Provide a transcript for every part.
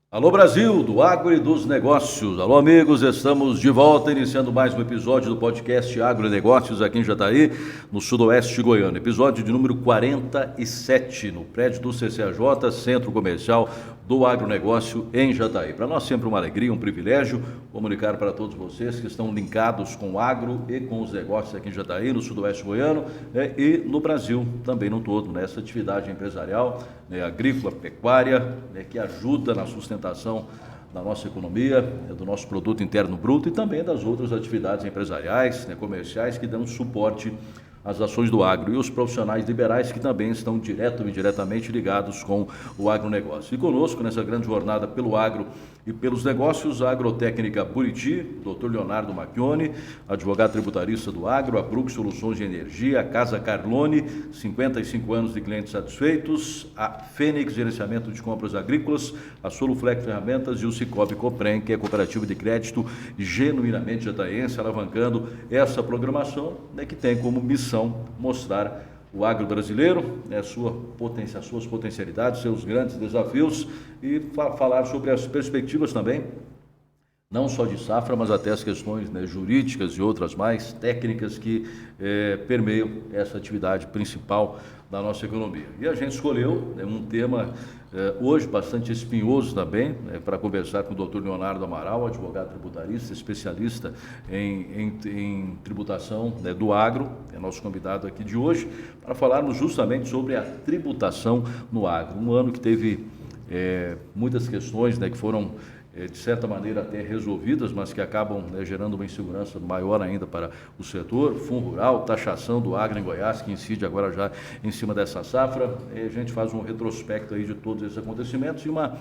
Alô Brasil, do Agro e dos Negócios. Alô amigos, estamos de volta, iniciando mais um episódio do podcast Agro e Negócios aqui em Jataí, no sudoeste goiano. Episódio de número 47, no prédio do CCAJ, Centro Comercial do Agronegócio em Jataí. Para nós sempre uma alegria, um privilégio comunicar para todos vocês que estão linkados com o agro e com os negócios aqui em Jataí, no sudoeste goiano, e no Brasil também no todo, nessa atividade empresarial, agrícola, pecuária, que ajuda na sustentação da nossa economia, do nosso produto interno bruto e também das outras atividades empresariais, comerciais que dão suporte às ações do agro e os profissionais liberais que também estão direto ou indiretamente ligados com o agronegócio. E conosco nessa grande jornada pelo agro e pelos negócios, a Agrotécnica Buriti, Dr. Leonardo Macchione, advogado tributarista do agro, a Brux Soluções de Energia, a Casa Carlone, 55 anos de clientes satisfeitos, a Fênix Gerenciamento de Compras Agrícolas, a Soluflex Ferramentas e o Cicobi Copren, que é a cooperativa de crédito genuinamente jataense, alavancando essa programação, que tem como missão mostrar o agro brasileiro, as suas potencialidades, seus grandes desafios e falar sobre as perspectivas também, não só de safra, mas até as questões jurídicas e outras mais técnicas que permeiam essa atividade principal da nossa economia. E a gente escolheu um tema hoje bastante espinhoso também, para conversar com o Dr. Leonardo Amaral, advogado tributarista, especialista em tributação do agro, é nosso convidado aqui de hoje, para falarmos justamente sobre a tributação no agro. Um ano que teve muitas questões que foram de certa maneira até resolvidas, mas que acabam gerando uma insegurança maior ainda para o setor, fundo rural, taxação do agro em Goiás, que incide agora já em cima dessa safra. A gente faz um retrospecto aí de todos esses acontecimentos e uma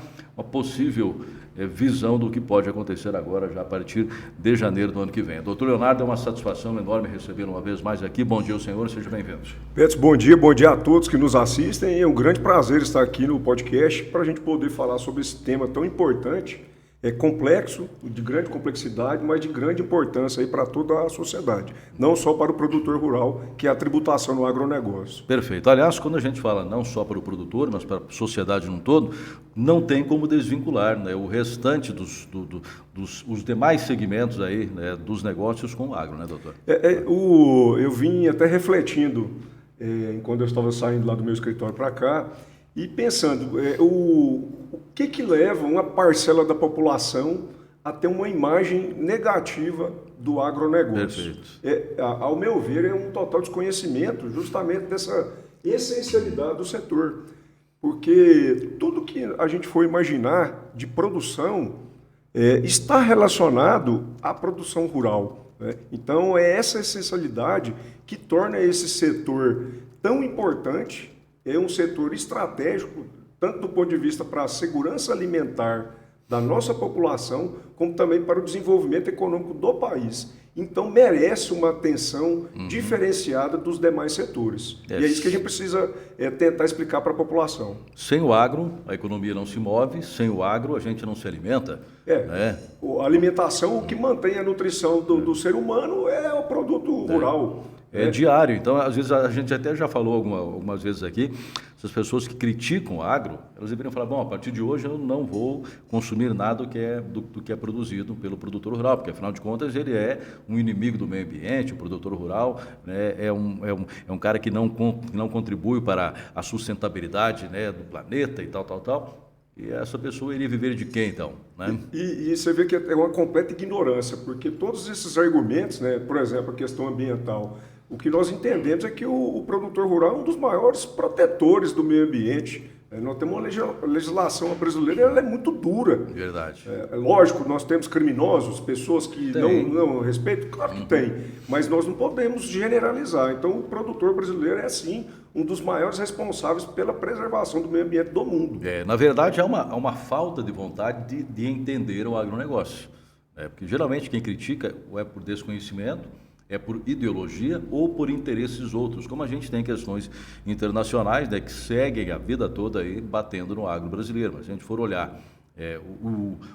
possível visão do que pode acontecer agora, já a partir de janeiro do ano que vem. Doutor Leonardo, é uma satisfação enorme recebê-lo uma vez mais aqui. Bom dia ao senhor, seja bem-vindo. Petros, bom dia a todos que nos assistem. É um grande prazer estar aqui no podcast para a gente poder falar sobre esse tema tão importante. É complexo, de grande complexidade, mas de grande importância aí para toda a sociedade, não só para o produtor rural, que é a tributação no agronegócio. Perfeito. Aliás, quando a gente fala não só para o produtor, mas para a sociedade no todo, não tem como desvincular o restante os demais segmentos aí, dos negócios com o agro, né, doutor? Eu vim até refletindo, quando eu estava saindo lá do meu escritório para cá, e pensando, o que leva uma parcela da população a ter uma imagem negativa do agronegócio? Perfeito. Ao meu ver, é um total desconhecimento justamente dessa essencialidade do setor. Porque tudo que a gente for imaginar de produção está relacionado à produção rural. Então, é essa essencialidade que torna esse setor tão importante. É um setor estratégico, tanto do ponto de vista para a segurança alimentar da nossa população, como também para o desenvolvimento econômico do país. Então, merece uma atenção diferenciada dos demais setores. E é isso que a gente precisa tentar explicar para a população. Sem o agro, a economia não se move, sem o agro, a gente não se alimenta. A alimentação, o que mantém a nutrição do ser humano é o produto rural. É diário, então às vezes a gente até já falou algumas vezes aqui, essas pessoas que criticam o agro, elas deveriam falar, bom, a partir de hoje eu não vou consumir nada do que é produzido pelo produtor rural, porque afinal de contas ele é um inimigo do meio ambiente, o produtor rural é um cara que não contribui para a sustentabilidade do planeta e tal. E essa pessoa iria viver de quê, então? E você vê que é uma completa ignorância, porque todos esses argumentos, por exemplo, a questão ambiental, o que nós entendemos é que o produtor rural é um dos maiores protetores do meio ambiente. Nós temos uma legislação brasileira, ela é muito dura. Verdade. Lógico, nós temos criminosos, pessoas que não respeitam, claro que tem, mas nós não podemos generalizar. Então, o produtor brasileiro é, sim, um dos maiores responsáveis pela preservação do meio ambiente do mundo. Na verdade, há uma falta de vontade de entender o agronegócio. Porque geralmente quem critica ou é por desconhecimento, é por ideologia ou por interesses outros, como a gente tem questões internacionais que seguem a vida toda aí batendo no agro brasileiro. Mas se a gente for olhar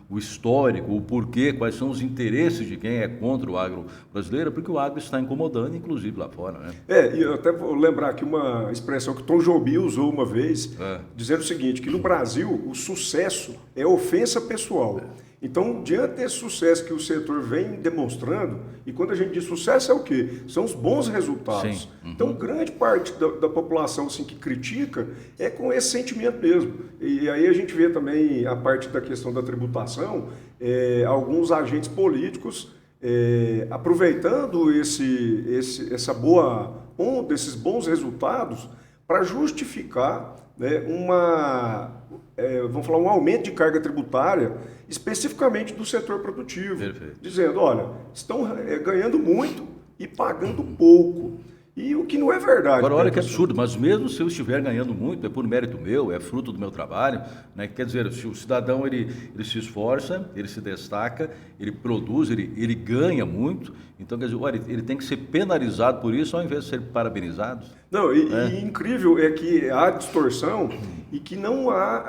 o histórico, o porquê, quais são os interesses de quem é contra o agro brasileiro, porque o agro está incomodando, inclusive lá fora, né? E eu até vou lembrar aqui uma expressão que Tom Jobim usou uma vez, dizendo o seguinte, que no Brasil o sucesso é ofensa pessoal. Então, diante desse sucesso que o setor vem demonstrando, e quando a gente diz sucesso é o quê? São os bons resultados. Então, grande parte da população assim, que critica é com esse sentimento mesmo. E aí a gente vê também a parte da questão da tributação, alguns agentes políticos aproveitando essa boa onda, esses bons resultados, para justificar, né, vamos falar, um aumento de carga tributária, especificamente do setor produtivo. Perfeito. Dizendo, olha, estão ganhando muito e pagando pouco. E o que não é verdade. Agora, olha que absurdo, mas mesmo se eu estiver ganhando muito, é por mérito meu, é fruto do meu trabalho, né? Quer dizer, se o cidadão ele se esforça, ele se destaca, ele produz, ele ganha muito, então quer dizer, olha, ele tem que ser penalizado por isso ao invés de ser parabenizado. Não, e incrível é que há distorção e que não há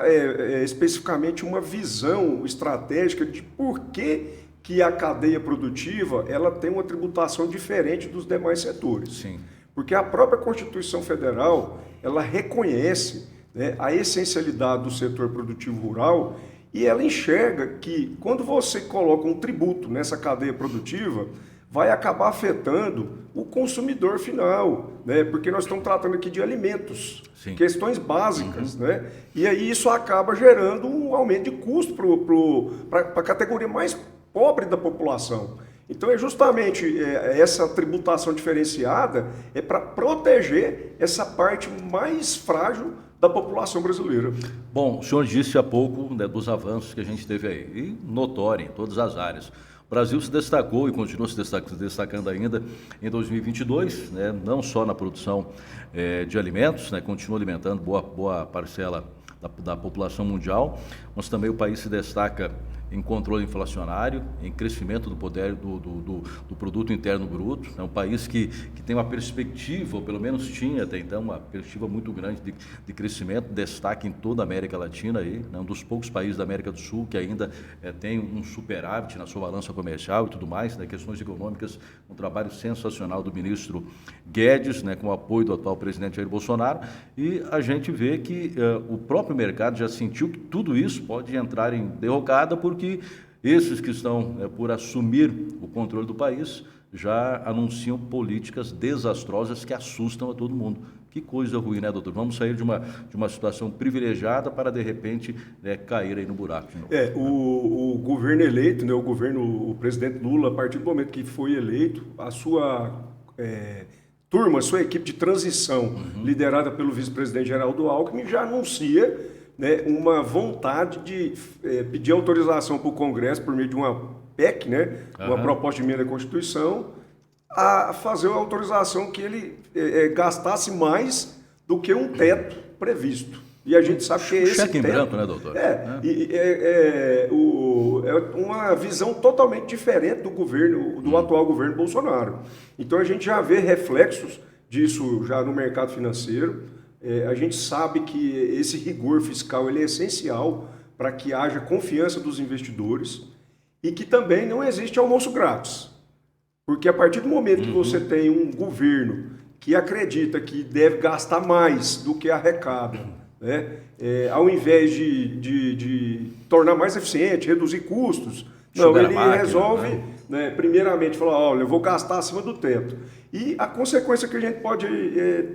especificamente uma visão estratégica de por que a cadeia produtiva ela tem uma tributação diferente dos demais setores. Sim. Porque a própria Constituição Federal, ela reconhece, né, a essencialidade do setor produtivo rural e ela enxerga que quando você coloca um tributo nessa cadeia produtiva, vai acabar afetando o consumidor final, né? Porque nós estamos tratando aqui de alimentos, Sim. questões básicas, né? E aí isso acaba gerando um aumento de custo para a categoria mais pobre da população. Então é justamente essa tributação diferenciada para proteger essa parte mais frágil da população brasileira. Bom, o senhor disse há pouco, né, dos avanços que a gente teve aí, e notório em todas as áreas. O Brasil se destacou e continua se destacando ainda em 2022, né, não só na produção de alimentos, né, continua alimentando boa parcela da população mundial, mas também o país se destaca em controle inflacionário, em crescimento do poder do produto interno bruto. É um país que tem uma perspectiva, ou pelo menos tinha até então, uma perspectiva muito grande de crescimento, destaque em toda a América Latina, aí, né? Um dos poucos países da América do Sul que ainda tem um superávit na sua balança comercial e tudo mais, né? Questões econômicas, um trabalho sensacional do ministro Guedes, né? Com o apoio do atual presidente Jair Bolsonaro, e a gente vê que o próprio mercado já sentiu que tudo isso pode entrar em derrocada, porque esses que estão por assumir o controle do país já anunciam políticas desastrosas que assustam a todo mundo. Que coisa ruim, né, doutor? Vamos sair de uma situação privilegiada para, de repente, cair aí no buraco de novo. O governo eleito, né, o presidente Lula, a partir do momento que foi eleito, a sua turma, a sua equipe de transição, liderada pelo vice-presidente Geraldo Alckmin, já anuncia, né, uma vontade de pedir autorização para o Congresso por meio de uma PEC, né, uma proposta de emenda à Constituição, a fazer a autorização que ele gastasse mais do que um teto previsto. E a gente sabe que esse cheque em teto, branco, né, doutor? é uma visão totalmente diferente do governo, do atual governo Bolsonaro. Então a gente já vê reflexos disso já no mercado financeiro. A gente sabe que esse rigor fiscal ele é essencial para que haja confiança dos investidores e que também não existe almoço grátis. Porque a partir do momento que você tem um governo que acredita que deve gastar mais do que arrecada, né, ao invés de tornar mais eficiente, reduzir custos, não, ele resolve, né, primeiramente, falar, olha, eu vou gastar acima do teto. E a consequência que a gente pode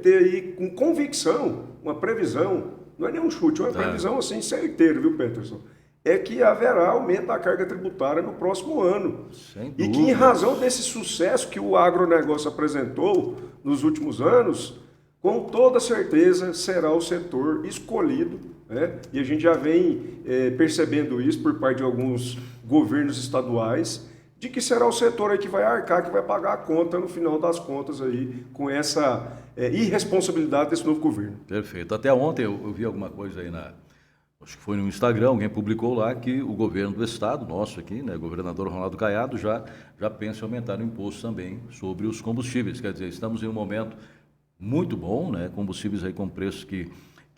ter aí com convicção, uma previsão, não é nenhum chute, é uma previsão assim certeira, viu, Peterson? É que haverá aumento da carga tributária no próximo ano. Sem E dúvida. que em razão desse sucesso que o agronegócio apresentou nos últimos anos, com toda certeza será o setor escolhido, né? E a gente já vem percebendo isso por parte de alguns governos estaduais, de que será o setor aí que vai arcar, que vai pagar a conta no final das contas aí, com essa irresponsabilidade desse novo governo. Perfeito. Até ontem eu vi alguma coisa aí acho que foi no Instagram, alguém publicou lá que o governo do estado, nosso aqui, né, o governador Ronaldo Caiado, já pensa em aumentar o imposto também sobre os combustíveis. Quer dizer, estamos em um momento muito bom, né, combustíveis aí com preços que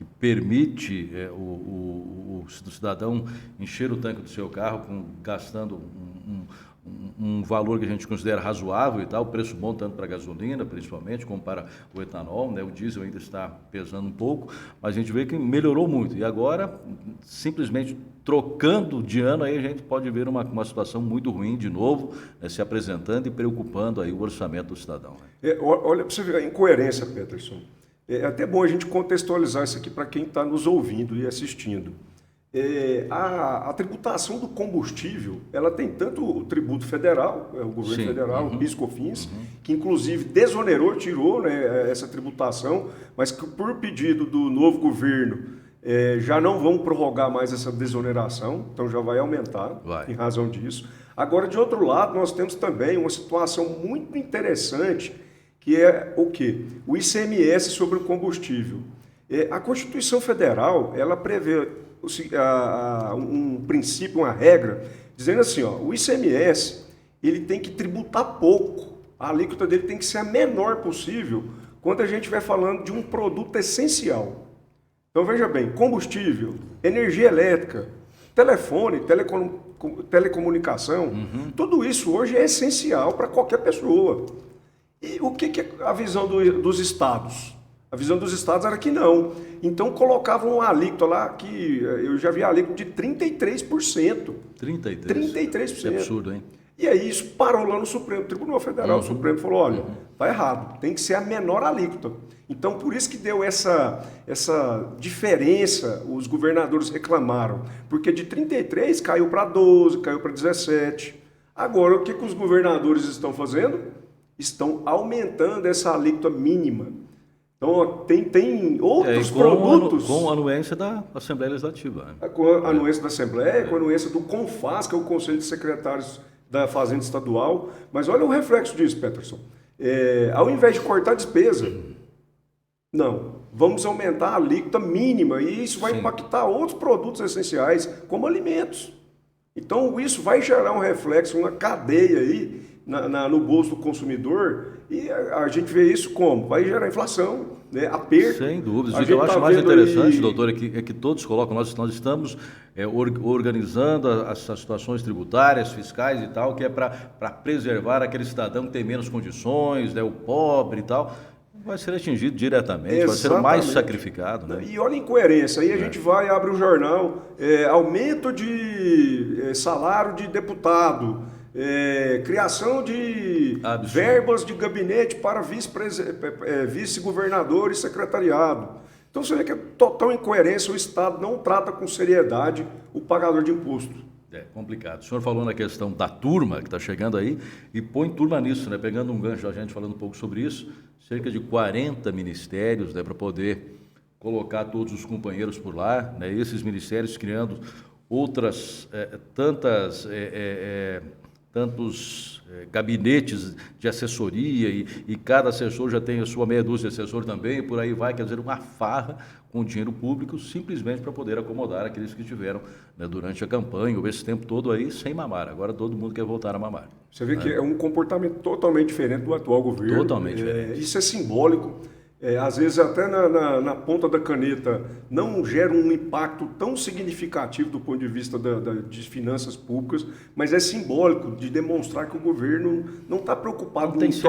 que permite o cidadão encher o tanque do seu carro gastando um valor que a gente considera razoável e tal, preço bom tanto para a gasolina, principalmente, como para o etanol, né? O diesel ainda está pesando um pouco, mas a gente vê que melhorou muito. E agora, simplesmente trocando de ano, aí a gente pode ver uma situação muito ruim de novo, né, se apresentando e preocupando aí o orçamento do cidadão. Né? Olha para você ver a incoerência, Peterson. É até bom a gente contextualizar isso aqui para quem está nos ouvindo e assistindo. A tributação do combustível, ela tem tanto o tributo federal, o governo federal, o PIS/COFINS, que inclusive desonerou, tirou, né, essa tributação, mas que por pedido do novo governo já não vão prorrogar mais essa desoneração, então já vai aumentar em razão disso. Agora, de outro lado, nós temos também uma situação muito interessante, que é o quê? O ICMS sobre o combustível. A Constituição Federal, ela prevê um princípio, uma regra, dizendo assim, ó, o ICMS ele tem que tributar pouco, a alíquota dele tem que ser a menor possível quando a gente estiver falando de um produto essencial. Então veja bem, combustível, energia elétrica, telefone, telecomunicação, tudo isso hoje é essencial para qualquer pessoa. E o que é a visão dos estados? A visão dos estados era que não. Então colocavam uma alíquota lá, que eu já vi a alíquota de 33%. 33%? 33%. Que absurdo, hein? E aí isso parou lá no Supremo Tribunal Federal. O Supremo falou, olha, tá errado, tem que ser a menor alíquota. Então por isso que deu essa diferença, os governadores reclamaram. Porque de 33 caiu para 12, caiu para 17. Agora o que os governadores estão fazendo? Estão aumentando essa alíquota mínima. Então, tem outros produtos... Com a anuência da Assembleia Legislativa. Né? Com a anuência da Assembleia, com a anuência do CONFAS, que é o Conselho de Secretários da Fazenda Estadual. Mas olha o reflexo disso, Peterson. Ao invés de cortar despesa, não, vamos aumentar a alíquota mínima e isso vai impactar outros produtos essenciais, como alimentos. Então, isso vai gerar um reflexo, uma cadeia aí no bolso do consumidor, e a gente vê isso como? Vai gerar inflação, né? Aperto. Sem dúvidas. O que eu acho mais interessante, doutor, é que todos colocam, nós estamos organizando as situações tributárias, fiscais e tal, que é para preservar aquele cidadão que tem menos condições, né? O pobre e tal, vai ser atingido diretamente, vai ser o mais sacrificado. Né? E olha a incoerência, aí a gente vai, abre o jornal, aumento de salário de deputado, criação de verbas de gabinete para vice-governador e secretariado. Então você vê que é total incoerência, o Estado não trata com seriedade o pagador de imposto. É complicado. O senhor falou na questão da turma que está chegando aí e põe turma nisso, né? Pegando um gancho da gente falando um pouco sobre isso, cerca de 40 ministérios, né, para poder colocar todos os companheiros por lá, né? Esses ministérios criando outras tantos gabinetes de assessoria e cada assessor já tem a sua meia dúzia de assessor também, e por aí vai, quer dizer, uma farra com dinheiro público simplesmente para poder acomodar aqueles que estiveram, né, durante a campanha ou esse tempo todo aí sem mamar. Agora todo mundo quer voltar a mamar. Você vê que é um comportamento totalmente diferente do atual governo. Totalmente diferente. Isso é simbólico. Às vezes até na ponta da caneta não gera um impacto tão significativo do ponto de vista de finanças públicas, mas é simbólico de demonstrar que o governo não está preocupado em se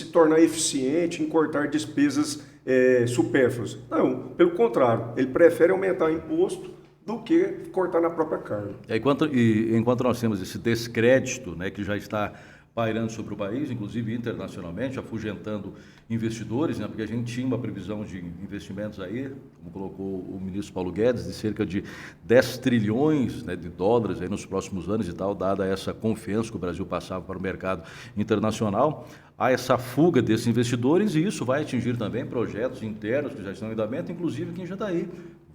tornar eficiente, em cortar despesas supérfluas. Não, pelo contrário, ele prefere aumentar o imposto do que cortar na própria carne. Enquanto nós temos esse descrédito, né, que já está pairando sobre o país, inclusive internacionalmente, afugentando investidores, né? Porque a gente tinha uma previsão de investimentos aí, como colocou o ministro Paulo Guedes, de cerca de 10 trilhões, né, de dólares aí nos próximos anos e tal, dada essa confiança que o Brasil passava para o mercado internacional. Há essa fuga desses investidores e isso vai atingir também projetos internos que já estão em andamento, inclusive aqui em Jataí.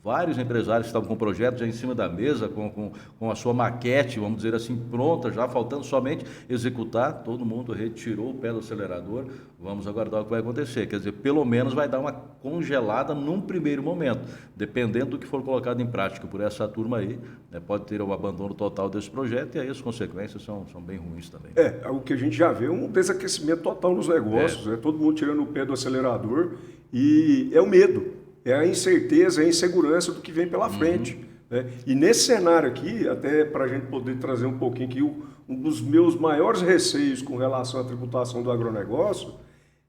Vários empresários estavam com projetos já em cima da mesa, com a sua maquete, vamos dizer assim, pronta, já faltando somente executar. Todo mundo retirou o pé do acelerador. Vamos aguardar o que vai acontecer. Quer dizer, pelo menos vai dar uma congelada num primeiro momento, dependendo do que for colocado em prática por essa turma aí, né, pode ter o abandono total desse projeto e aí as consequências são bem ruins também. O que a gente já vê é um desaquecimento total nos negócios, todo mundo tirando o pé do acelerador e é o medo. é a incerteza, é a insegurança do que vem pela frente. Né? E nesse cenário aqui, até para a gente poder trazer um pouquinho aqui, um dos meus maiores receios com relação à tributação do agronegócio,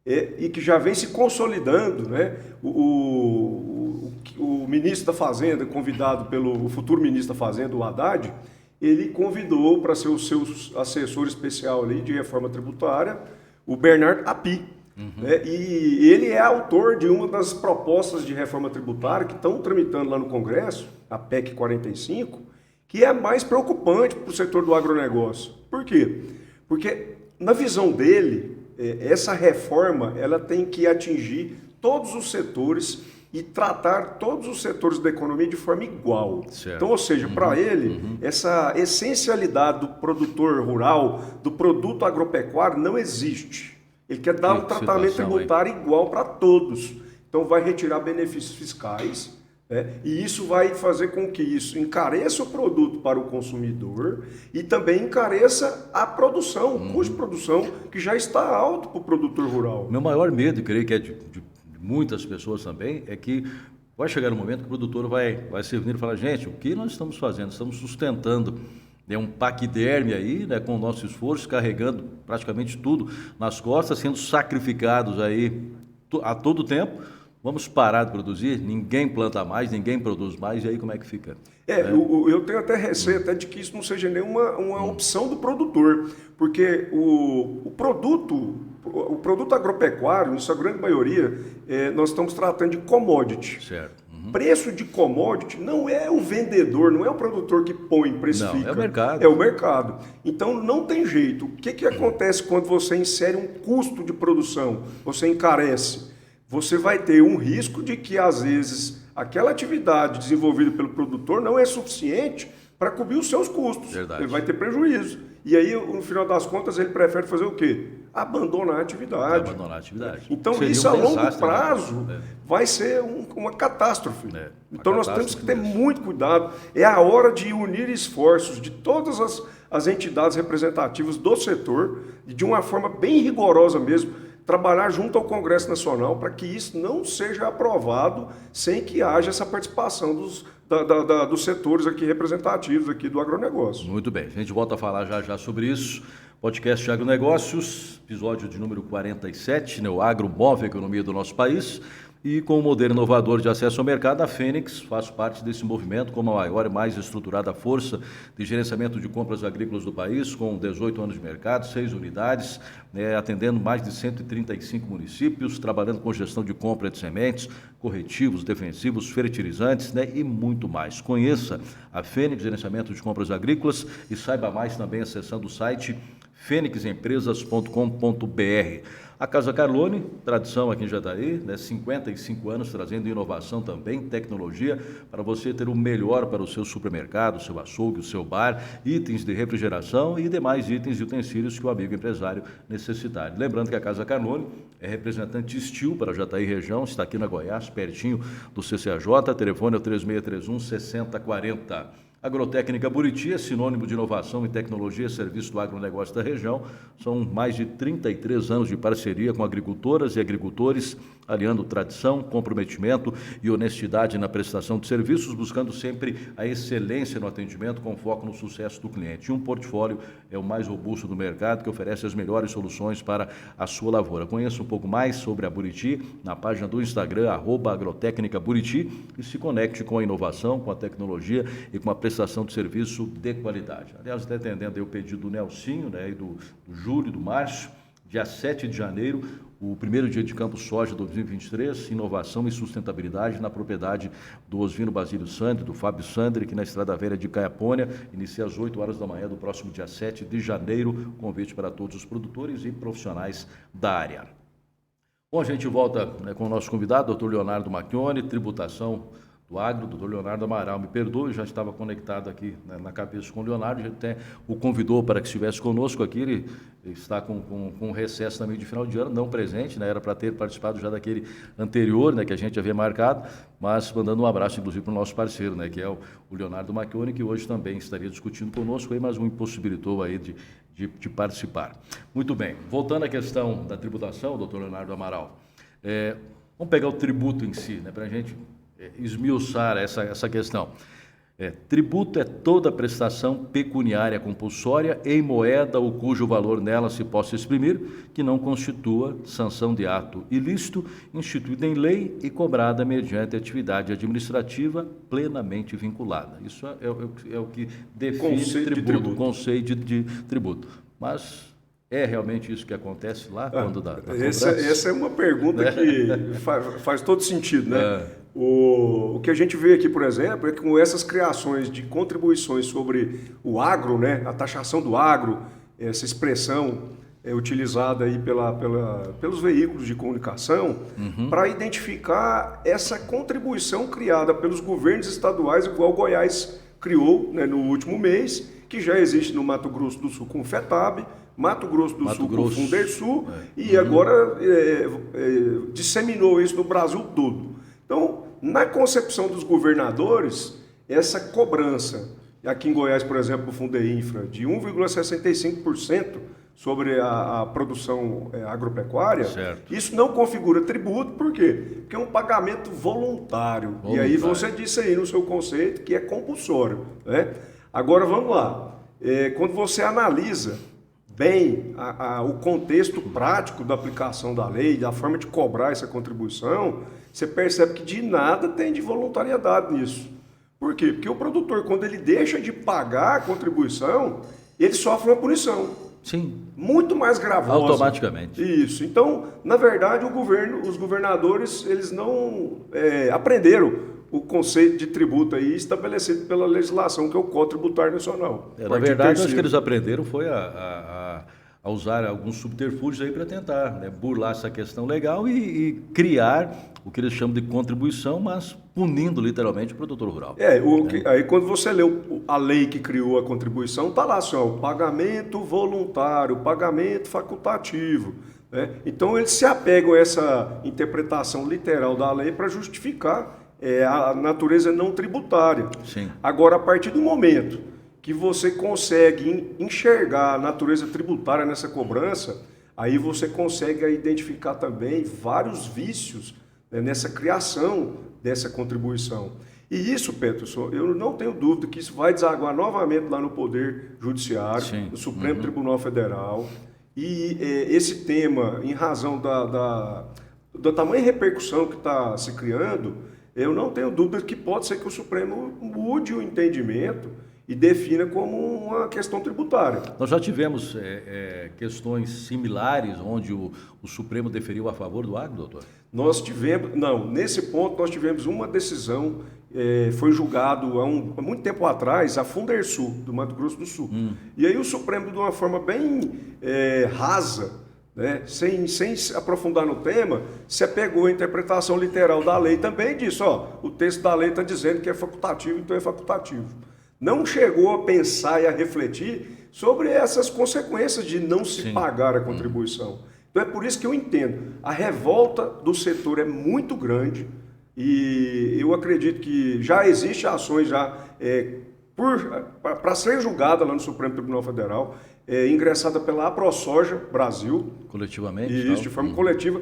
e que já vem se consolidando, né? O ministro da Fazenda, convidado pelo futuro ministro da Fazenda, o Haddad, ele convidou para ser o seu assessor especial ali de reforma tributária, o Bernardo Api. Né? E ele é autor de uma das propostas de reforma tributária que estão tramitando lá no Congresso, a PEC 45, que é a mais preocupante para o setor do agronegócio. Por quê? Porque, na visão dele, essa reforma ela tem que atingir todos os setores e tratar todos os setores da economia de forma igual. Certo. Então, ou seja, para ele, essa essencialidade do produtor rural, do produto agropecuário, não existe. Ele quer dar um tratamento tributário igual para todos. Então, vai retirar benefícios fiscais, né? E isso vai fazer com que isso encareça o produto para o consumidor e também encareça a produção, o custo de produção, que já está alto para o produtor rural. Meu maior medo, e creio que é de muitas pessoas também, é que vai chegar um momento que o produtor vai se reunir e falar: gente, o que nós estamos fazendo? Estamos sustentando um paquiderme aí, né, com o nosso esforço, carregando praticamente tudo nas costas, sendo sacrificados aí a todo tempo. Vamos parar de produzir, ninguém planta mais, ninguém produz mais, e aí como é que fica? Eu tenho até receio até de que isso não seja nenhuma uma opção do produtor, porque o produto agropecuário, em sua grande maioria, nós estamos tratando de commodity. Certo. Preço de commodity não é o vendedor, não é o produtor que põe, precifica. Não, é o mercado. É o mercado. Então não tem jeito. O que acontece quando você insere um custo de produção? Você encarece. Você vai ter um risco de que, às vezes, aquela atividade desenvolvida pelo produtor não é suficiente para cobrir os seus custos. Verdade. Ele vai ter prejuízo. E aí, no final das contas, ele prefere fazer o quê? Abandonar a atividade. Então, seria isso a longo desastre, prazo né? vai ser uma catástrofe. Então, nós temos que ter mesmo. muito cuidado. É a hora de unir esforços de todas as entidades representativas do setor, de uma forma bem rigorosa mesmo, trabalhar junto ao Congresso Nacional para que isso não seja aprovado sem que haja essa participação dos setores aqui representativos aqui do agronegócio. Muito bem, a gente volta a falar já sobre isso. Podcast Agronegócios, episódio de número 47, né? O agro move a economia do nosso país. E com o modelo inovador de acesso ao mercado, a Fênix faz parte desse movimento como a maior e mais estruturada força de gerenciamento de compras agrícolas do país, com 18 anos de mercado, 6 unidades, atendendo mais de 135 municípios, trabalhando com gestão de compra de sementes, corretivos, defensivos, fertilizantes, e muito mais. Conheça a Fênix Gerenciamento de Compras Agrícolas e saiba mais também acessando o site fenixempresas.com.br. A Casa Carlone, tradição aqui em Jataí, 55 anos, trazendo inovação também, tecnologia, para você ter o melhor para o seu supermercado, o seu açougue, o seu bar, itens de refrigeração e demais itens e utensílios que o amigo empresário necessitar. Lembrando que a Casa Carlone é representante Estil para Jataí região, está aqui na Goiás, pertinho do CCAJ, telefone é o 3631-6040. Agrotécnica Buriti é sinônimo de inovação e tecnologia, serviço do agronegócio da região. São mais de 33 anos de parceria com agricultoras e agricultores, aliando tradição, comprometimento e honestidade na prestação de serviços, buscando sempre a excelência no atendimento com foco no sucesso do cliente. E um portfólio é o mais robusto do mercado, que oferece as melhores soluções para a sua lavoura. Conheça um pouco mais sobre a Buriti na página do Instagram, @agrotécnica-buriti, e se conecte com a inovação, com a tecnologia e com a prestação de serviço de qualidade. Aliás, está atendendo aí o pedido do Nelsinho, e do Júlio, do Márcio, dia 7 de janeiro, o primeiro dia de Campo Soja 2023, inovação e sustentabilidade na propriedade do Osvino Basílio Sandri, do Fábio Sandri, aqui na Estrada Velha de Caiapônia, inicia às 8 horas da manhã do próximo dia 7 de janeiro, convite para todos os produtores e profissionais da área. Bom, a gente volta com o nosso convidado, Dr. Leonardo Macchione, tributação do agro, doutor Leonardo Amaral. Me perdoe, já estava conectado aqui na cabeça com o Leonardo, a gente até o convidou para que estivesse conosco aqui, ele está com recesso também de final de ano, não presente, era para ter participado já daquele anterior, que a gente havia marcado, mas mandando um abraço, inclusive, para o nosso parceiro, que é o Leonardo Macchione, que hoje também estaria discutindo conosco, mas o impossibilitou aí de participar. Muito bem, voltando à questão da tributação, doutor Leonardo Amaral, Vamos pegar o tributo em si, né, para a gente esmiuçar essa questão. Tributo é toda prestação pecuniária compulsória em moeda ou cujo valor nela se possa exprimir, que não constitua sanção de ato ilícito, instituído em lei e cobrada mediante atividade administrativa plenamente vinculada. Isso é o que define tributo, conceito de tributo. Mas é realmente isso que acontece lá quando dá cobrança? Essa é uma pergunta que faz todo sentido, né? O que a gente vê aqui, por exemplo, é que com essas criações de contribuições sobre o agro, né, a taxação do agro, essa expressão utilizada aí pelos veículos de comunicação, para identificar essa contribuição criada pelos governos estaduais, igual Goiás criou, né, no último mês, que já existe no Mato Grosso do Sul com o FETAB, Mato Grosso do Sul com o Fundersul, e agora disseminou isso no Brasil todo. Então, na concepção dos governadores, essa cobrança, aqui em Goiás, por exemplo, o Fundeinfra, de 1,65% sobre a produção agropecuária, certo. Isso não configura tributo, por quê? Porque é um pagamento voluntário. E aí você disse aí no seu conceito que é compulsório, né? Agora, vamos lá. Quando você analisa bem o contexto prático da aplicação da lei, da forma de cobrar essa contribuição, você percebe que de nada tem de voluntariedade nisso. Por quê? Porque o produtor, quando ele deixa de pagar a contribuição, ele sofre uma punição. Sim. Muito mais gravosa. Automaticamente. Isso. Então, na verdade, os governadores, eles não aprenderam o conceito de tributo aí estabelecido pela legislação, que é o Código Tributário Nacional. Na verdade, acho que eles aprenderam foi a usar alguns subterfúgios aí para tentar, né, burlar essa questão legal e criar o que eles chamam de contribuição, mas punindo literalmente o produtor rural. Aí quando você lê a lei que criou a contribuição, está lá assim, o pagamento voluntário, pagamento facultativo, né? Então eles se apegam a essa interpretação literal da lei para justificar a natureza não tributária. Sim. Agora, a partir do momento que você consegue enxergar a natureza tributária nessa cobrança, aí você consegue identificar também vários vícios, né, nessa criação dessa contribuição. E isso, Peterson, eu não tenho dúvida que isso vai desaguar novamente lá no Poder Judiciário, sim, no Supremo Tribunal Federal, e esse tema, em razão da tamanha repercussão que está se criando, eu não tenho dúvida que pode ser que o Supremo mude o entendimento e defina como uma questão tributária. Nós já tivemos questões similares onde o Supremo deferiu a favor do agro, doutor? Nesse ponto nós tivemos uma decisão, foi julgado há muito tempo atrás, a Fundersul, do Mato Grosso do Sul. E aí o Supremo, de uma forma bem rasa, né, sem aprofundar no tema, se apegou à interpretação literal da lei também disse, o texto da lei está dizendo que é facultativo, então é facultativo. Não chegou a pensar e a refletir sobre essas consequências de não se pagar a contribuição. Então é por isso que eu entendo, a revolta do setor é muito grande e eu acredito que já existem ações para ser julgada lá no Supremo Tribunal Federal, ingressada pela AproSoja Brasil. Coletivamente? Isso, de forma coletiva,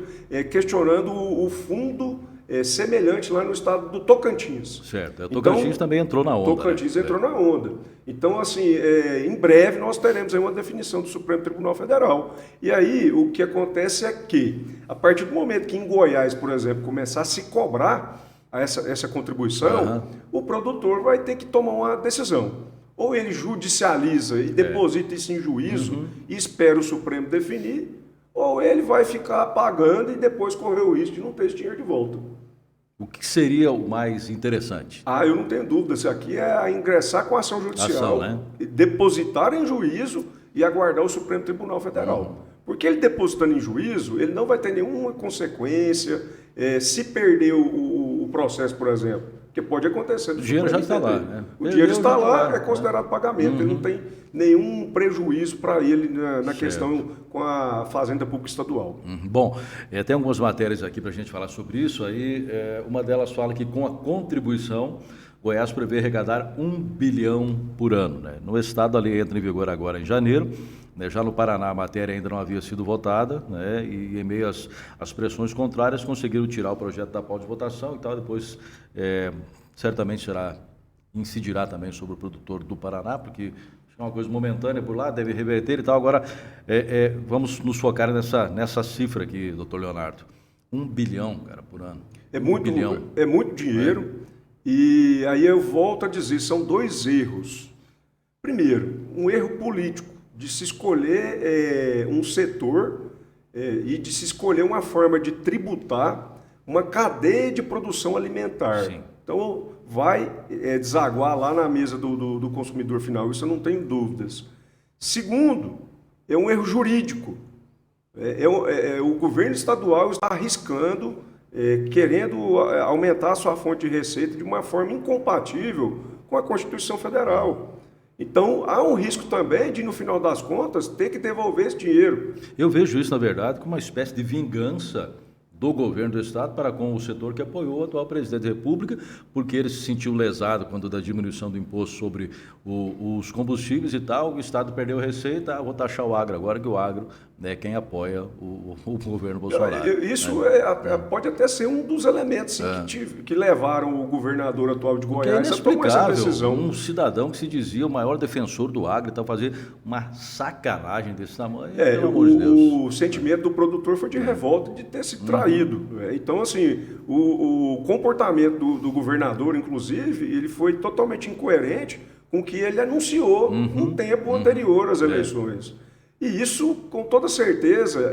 questionando o fundo semelhante lá no estado do Tocantins. Certo, o Tocantins também entrou na onda. Tocantins entrou na onda. Então, assim, em breve nós teremos aí uma definição do Supremo Tribunal Federal. E aí, o que acontece é que, a partir do momento que em Goiás, por exemplo, começar a se cobrar essa contribuição, o produtor vai ter que tomar uma decisão. Ou ele judicializa e deposita isso em juízo e espera o Supremo definir, ou ele vai ficar pagando e depois correr o risco de não ter esse dinheiro de volta. O que seria o mais interessante? Eu não tenho dúvida. Isso aqui é ingressar com a ação judicial, né? Depositar em juízo e aguardar o Supremo Tribunal Federal. Porque ele depositando em juízo, ele não vai ter nenhuma consequência se perder o processo, por exemplo. Porque pode acontecer. O dinheiro já está lá, né? O dinheiro está lá, é considerado pagamento. Ele não tem nenhum prejuízo para ele na questão com a Fazenda Pública Estadual. Bom, tem algumas matérias aqui para a gente falar sobre isso. Aí, uma delas fala que com a contribuição, Goiás prevê arrecadar 1 bilhão por ano, né? No estado, a lei entra em vigor agora em janeiro né? Já no Paraná a matéria ainda não havia sido votada, né? E em meio às pressões contrárias conseguiram tirar o projeto da pauta de votação e tal. Depois certamente incidirá também sobre o produtor do Paraná, porque é uma coisa momentânea por lá, deve reverter e tal. Agora, vamos nos focar nessa cifra aqui, doutor Leonardo. 1 bilhão, cara, por ano. É muito dinheiro. E aí eu volto a dizer, são dois erros. Primeiro, um erro político, de se escolher um setor e de se escolher uma forma de tributar uma cadeia de produção alimentar. Sim. Então, vai desaguar lá na mesa do consumidor final, isso eu não tenho dúvidas. Segundo, é um erro jurídico. O governo estadual está arriscando, querendo aumentar a sua fonte de receita de uma forma incompatível com a Constituição Federal. Então, há um risco também de, no final das contas, ter que devolver esse dinheiro. Eu vejo isso, na verdade, como uma espécie de vingança do governo do Estado para com o setor que apoiou o atual presidente da República, porque ele se sentiu lesado quando da diminuição do imposto sobre os combustíveis e tal, o Estado perdeu a receita, vou taxar o agro agora, que o agro é quem apoia o governo Bolsonaro. Isso pode até ser um dos elementos sim, que levaram o governador atual de Goiás a tomar essa decisão. Um cidadão que se dizia o maior defensor do agro e tal, fazer uma sacanagem desse tamanho, pelo amor de Deus. O sentimento do produtor foi de revolta de ter se traído. Então, assim, o comportamento do governador, inclusive, ele foi totalmente incoerente com o que ele anunciou no tempo anterior às eleições. E isso, com toda certeza,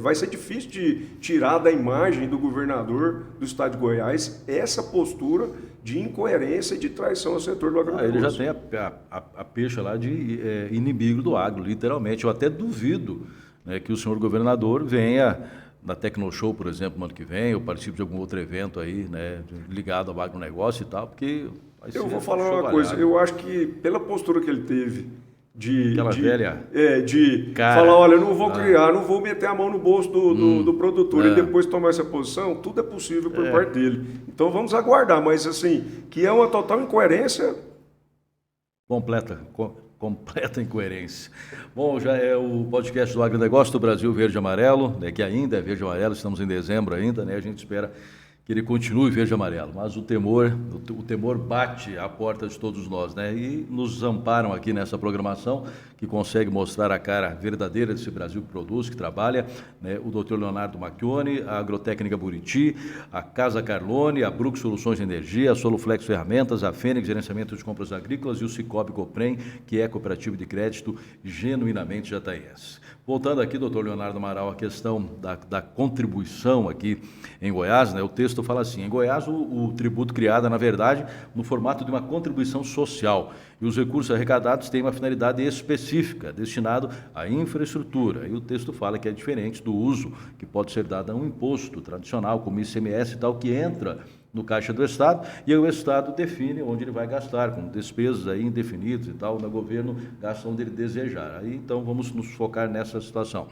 vai ser difícil de tirar da imagem do governador do estado de Goiás essa postura de incoerência e de traição ao setor do agronegócio. Ele já tem a pecha lá de inimigo do agro, literalmente. Eu até duvido, né, que o senhor governador venha na Tecnoshow, por exemplo, no ano que vem, ou participe de algum outro evento aí, né, ligado ao agronegócio e tal, porque... Eu vou falar uma coisa, eu acho que pela postura que ele teve, de falar, olha, eu não vou criar, não vou meter a mão no bolso do produtor e depois tomar essa posição, tudo é possível por parte dele. Então vamos aguardar, mas assim, que é uma total incoerência. Completa incoerência. Bom, já é o podcast do Agronegócio do Brasil Verde e Amarelo, né, que ainda é verde e amarelo, estamos em dezembro ainda, né, a gente espera que ele continue verde e amarelo, mas o temor bate à porta de todos nós, né? E nos amparam aqui nessa programação que consegue mostrar a cara verdadeira desse Brasil que produz, que trabalha, né? O Dr. Leonardo Macchione, a Agrotécnica Buriti, a Casa Carlone, a Brux Soluções de Energia, a Soluflex Ferramentas, a Fênix Gerenciamento de Compras Agrícolas e o Cicobi Coprem, que é cooperativa de crédito genuinamente jataiense. Voltando aqui, doutor Leonardo Amaral, a questão da contribuição aqui em Goiás, né? O texto fala assim, em Goiás o tributo criado, na verdade, no formato de uma contribuição social e os recursos arrecadados têm uma finalidade específica, destinado à infraestrutura. E o texto fala que é diferente do uso que pode ser dado a um imposto tradicional, como ICMS e tal, que entra no caixa do Estado, e aí o Estado define onde ele vai gastar, com despesas aí indefinidas e tal, o governo gasta onde ele desejar. Aí, então, vamos nos focar nessa situação.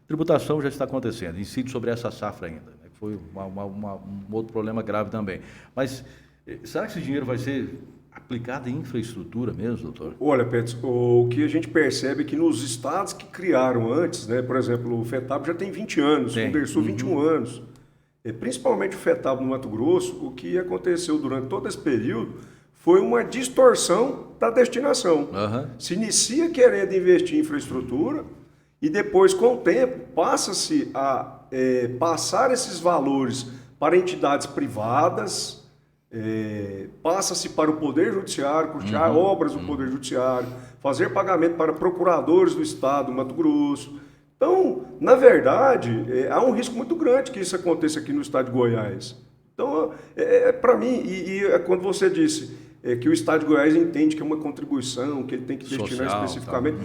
Tributação já está acontecendo, incide sobre essa safra ainda, né? Foi um outro problema grave também. Mas será que esse dinheiro vai ser aplicado em infraestrutura mesmo, doutor? Olha, Petros, o que a gente percebe é que nos estados que criaram antes, né, por exemplo, o FETAB já tem 20 anos, o Dersul 21 anos, principalmente o FETAB no Mato Grosso, o que aconteceu durante todo esse período foi uma distorção da destinação. Se inicia querendo investir em infraestrutura e depois, com o tempo, passa-se a passar esses valores para entidades privadas, passa-se para o Poder Judiciário, custear obras do Poder Judiciário, fazer pagamento para procuradores do Estado do Mato Grosso. Então, na verdade, há um risco muito grande que isso aconteça aqui no estado de Goiás. Então, para mim, quando você disse que o estado de Goiás entende que é uma contribuição, que ele tem que destinar especificamente,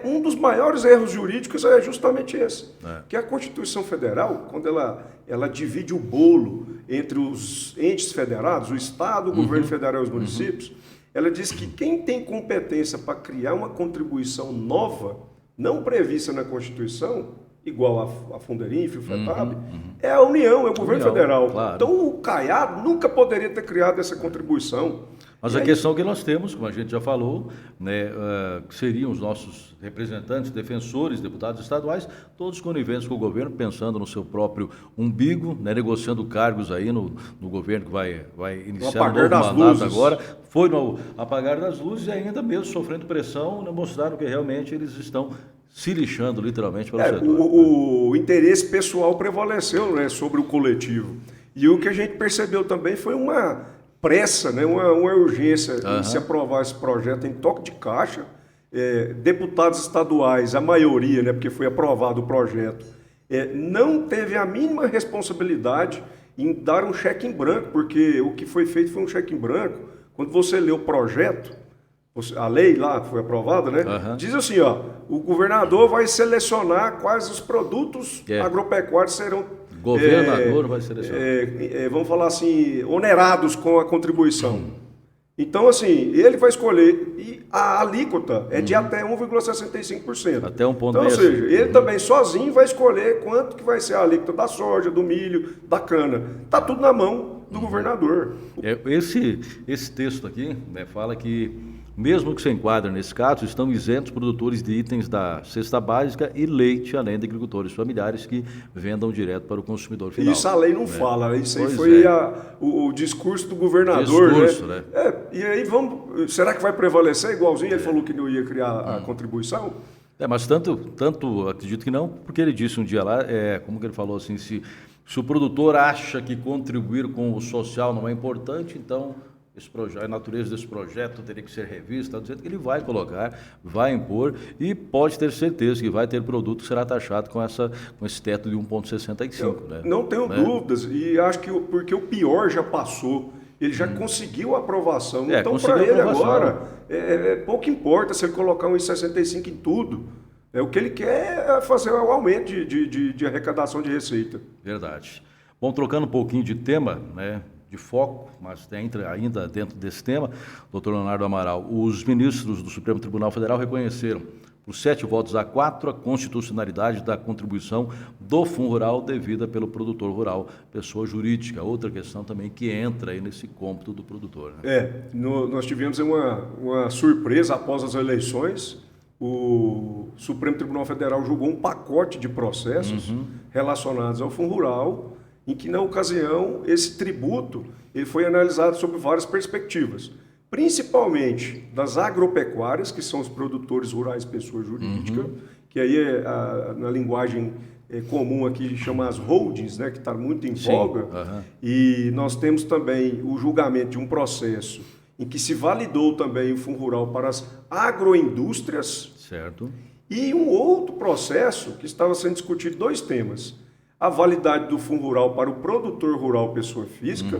um dos maiores erros jurídicos é justamente esse. Que a Constituição Federal, quando ela divide o bolo entre os entes federados, o Estado, o governo federal e os municípios, ela diz que quem tem competência para criar uma contribuição nova, não prevista na Constituição, igual a Funderinf, o FETAB, é a União, é o governo federal. Claro. Então o Caiado nunca poderia ter criado essa contribuição. Mas a questão que nós temos, como a gente já falou, né, que seriam os nossos representantes, defensores, deputados estaduais, todos coniventes com o governo, pensando no seu próprio umbigo, né, negociando cargos aí no governo que vai iniciar um novo mandato agora. Foi no apagar das luzes e ainda mesmo sofrendo pressão, né, mostraram que realmente eles estão se lixando literalmente pelo setor. O interesse pessoal prevaleceu, né, sobre o coletivo. E o que a gente percebeu também foi uma pressa, né, uma urgência em se aprovar esse projeto em toque de caixa. Deputados estaduais, a maioria, né, porque foi aprovado o projeto, não teve a mínima responsabilidade em dar um cheque em branco, porque o que foi feito foi um cheque em branco. Quando você lê o projeto, a lei lá foi aprovada, né? Diz assim, ó, o governador vai selecionar quais os produtos agropecuários serão governador vai selecionar. Vamos falar assim, onerados com a contribuição. Então, assim, ele vai escolher, e a alíquota é de até 1,65%. Até 1,6%. Então, ou seja, ele também sozinho vai escolher quanto que vai ser a alíquota da soja, do milho, da cana. Está tudo na mão do governador. Esse texto aqui, né, fala que mesmo que se enquadrem nesse caso, estão isentos produtores de itens da cesta básica e leite, além de agricultores familiares que vendam direto para o consumidor final. Isso a lei não fala, isso aí foi o discurso do governador. Né? E aí será que vai prevalecer igualzinho? Ele falou que não ia criar a contribuição? Mas tanto acredito que não, porque ele disse um dia lá, como que ele falou assim, se o produtor acha que contribuir com o social não é importante, então a natureza desse projeto teria que ser revista, está dizendo que ele vai colocar, vai impor e pode ter certeza que vai ter produto que será taxado com esse teto de 1,65. Né? Não tenho dúvidas, e acho que porque o pior já passou, ele já conseguiu a aprovação, então para ele agora pouco importa se ele colocar 1,65 em tudo. O que ele quer é fazer o aumento de arrecadação de receita. Verdade. Bom, trocando um pouquinho de tema, né? De foco, mas ainda dentro desse tema, doutor Leonardo Amaral, os ministros do Supremo Tribunal Federal reconheceram, por 7 votos a 4, a constitucionalidade da contribuição do Fundo Rural devida pelo produtor rural, pessoa jurídica. Outra questão também que entra aí nesse cômputo do produtor. Né? Nós tivemos uma surpresa após as eleições. O Supremo Tribunal Federal julgou um pacote de processos relacionados ao Fundo Rural, em que, na ocasião, esse tributo ele foi analisado sob várias perspectivas, principalmente das agropecuárias, que são os produtores rurais pessoa jurídica, que aí na linguagem comum aqui chama as holdings, né, que está muito em voga, e nós temos também o julgamento de um processo em que se validou também o Fundo Rural para as agroindústrias, certo. E um outro processo que estava sendo discutido 2 temas, a validade do Fundo Rural para o produtor rural pessoa física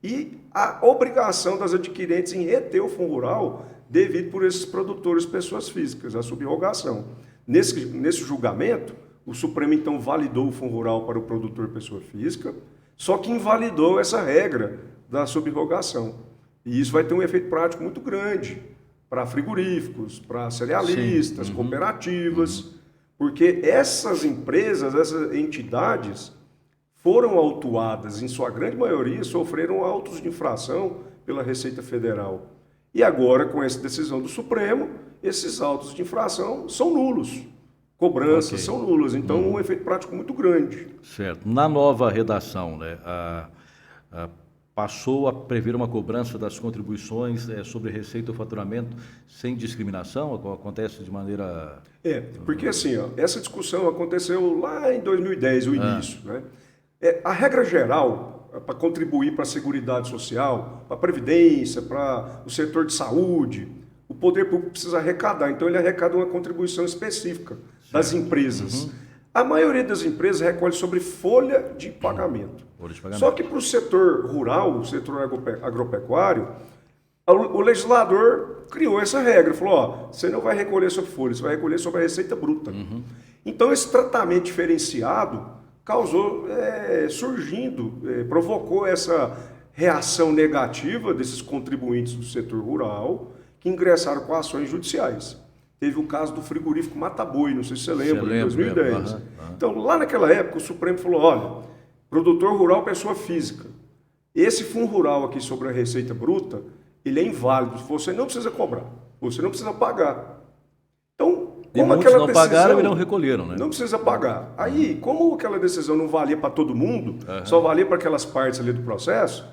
e a obrigação das adquirentes em reter o Fundo Rural devido por esses produtores pessoas físicas, a subrogação. Nesse julgamento, o Supremo então validou o Fundo Rural para o produtor pessoa física, só que invalidou essa regra da subrogação. E isso vai ter um efeito prático muito grande para frigoríficos, para cerealistas, cooperativas, porque essas empresas, essas entidades foram autuadas, em sua grande maioria, sofreram autos de infração pela Receita Federal. E agora, com essa decisão do Supremo, esses autos de infração são nulos. Cobranças são nulas. Então, um efeito prático muito grande. Certo. Na nova redação, né, passou a prever uma cobrança das contribuições sobre receita ou faturamento sem discriminação? Acontece de maneira... porque assim, essa discussão aconteceu lá em 2010, o início. Né? A regra geral, para contribuir para a Seguridade Social, para a Previdência, para o setor de saúde, o poder público precisa arrecadar. Então, ele arrecada uma contribuição específica das empresas. A maioria das empresas recolhe sobre folha de pagamento. Só que para o setor rural, o setor agropecuário, o legislador criou essa regra. Falou, você não vai recolher sobre folha, você vai recolher sobre a receita bruta. Então, esse tratamento diferenciado causou, provocou essa reação negativa desses contribuintes do setor rural que ingressaram com ações judiciais. Teve o caso do frigorífico Mata-Boi, não sei se você lembra, em 2010. Então, lá naquela época, o Supremo falou, olha, produtor rural, pessoa física. Esse fundo rural aqui sobre a receita bruta, ele é inválido. Você não precisa cobrar, você não precisa pagar. Então, E como muitos aquela não decisão pagaram e não recolheram, né? não precisa pagar. Aí, como aquela decisão não valia para todo mundo, só valia para aquelas partes ali do processo,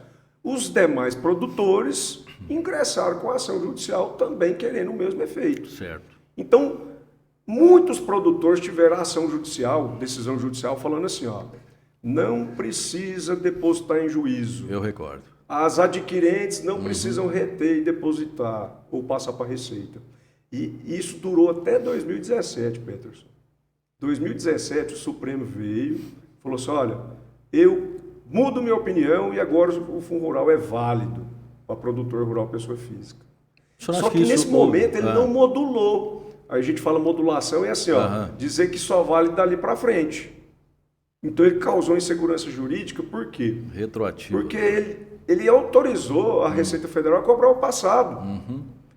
os demais produtores ingressaram com a ação judicial também querendo o mesmo efeito. Certo. Então, muitos produtores tiveram ação judicial, decisão judicial, falando assim, ó, não precisa depositar em juízo. Eu recordo. As adquirentes não precisam reter e depositar ou passar para a Receita. E isso durou até 2017, Peterson. 2017, o Supremo veio, falou assim, olha, eu mudo minha opinião e agora o Fundo Rural é válido para produtor rural pessoa física. Só que nesse momento ele não modulou. Aí a gente fala modulação é assim, ó, dizer que só vale dali para frente. Então ele causou insegurança jurídica, por quê? Retroativo. Porque ele autorizou a Receita Federal a cobrar o passado.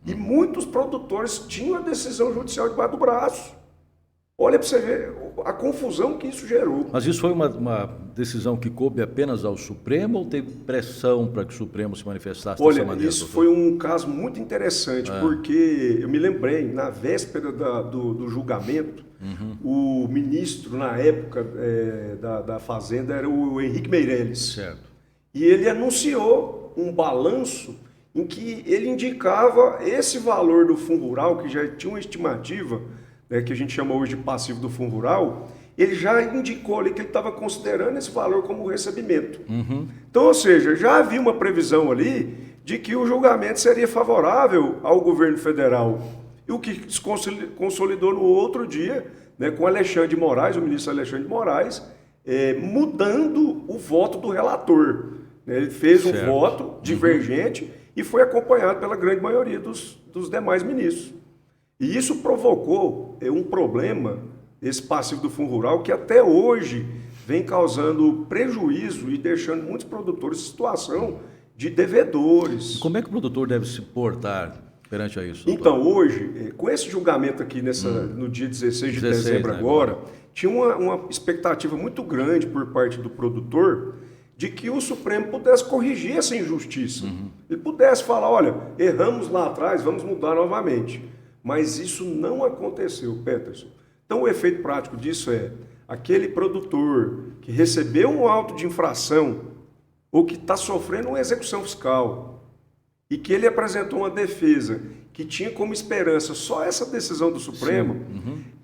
E muitos produtores tinham a decisão judicial debaixo do braço. Olha para você ver a confusão que isso gerou. Mas isso foi uma decisão que coube apenas ao Supremo ou teve pressão para que o Supremo se manifestasse dessa maneira? Olha, isso foi um caso muito interessante, porque eu me lembrei, na véspera do julgamento, o ministro, na época, da Fazenda era o Henrique Meirelles. Certo. E ele anunciou um balanço em que ele indicava esse valor do Fundo Rural, que já tinha uma estimativa, né, que a gente chama hoje de passivo do Fundo Rural, ele já indicou ali que ele estava considerando esse valor como recebimento. Então, ou seja, já havia uma previsão ali de que o julgamento seria favorável ao governo federal. E o que se consolidou no outro dia, né, com Alexandre de Moraes, o ministro Alexandre de Moraes, mudando o voto do relator. Ele fez um voto divergente e foi acompanhado pela grande maioria dos demais ministros. E isso provocou um problema, esse passivo do Fundo Rural, que até hoje vem causando prejuízo e deixando muitos produtores em situação de devedores. E como é que o produtor deve se portar perante a isso, doutor? Então, hoje, com esse julgamento aqui no dia 16 de dezembro agora, tinha uma expectativa muito grande por parte do produtor de que o Supremo pudesse corrigir essa injustiça. Ele pudesse falar, olha, erramos lá atrás, vamos mudar novamente. Mas isso não aconteceu, Peterson. Então, o efeito prático disso é aquele produtor que recebeu um auto de infração ou que está sofrendo uma execução fiscal e que ele apresentou uma defesa que tinha como esperança só essa decisão do Supremo,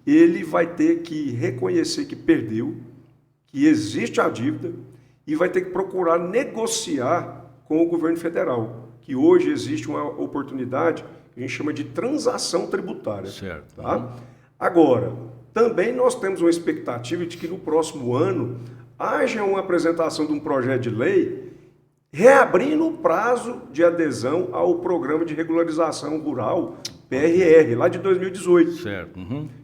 ele vai ter que reconhecer que perdeu, que existe a dívida e vai ter que procurar negociar com o governo federal, que hoje existe uma oportunidade que a gente chama de transação tributária. Certo. Tá? Agora, também nós temos uma expectativa de que no próximo ano haja uma apresentação de um projeto de lei reabrindo o prazo de adesão ao Programa de Regularização Rural, PRR, lá de 2018. Certo.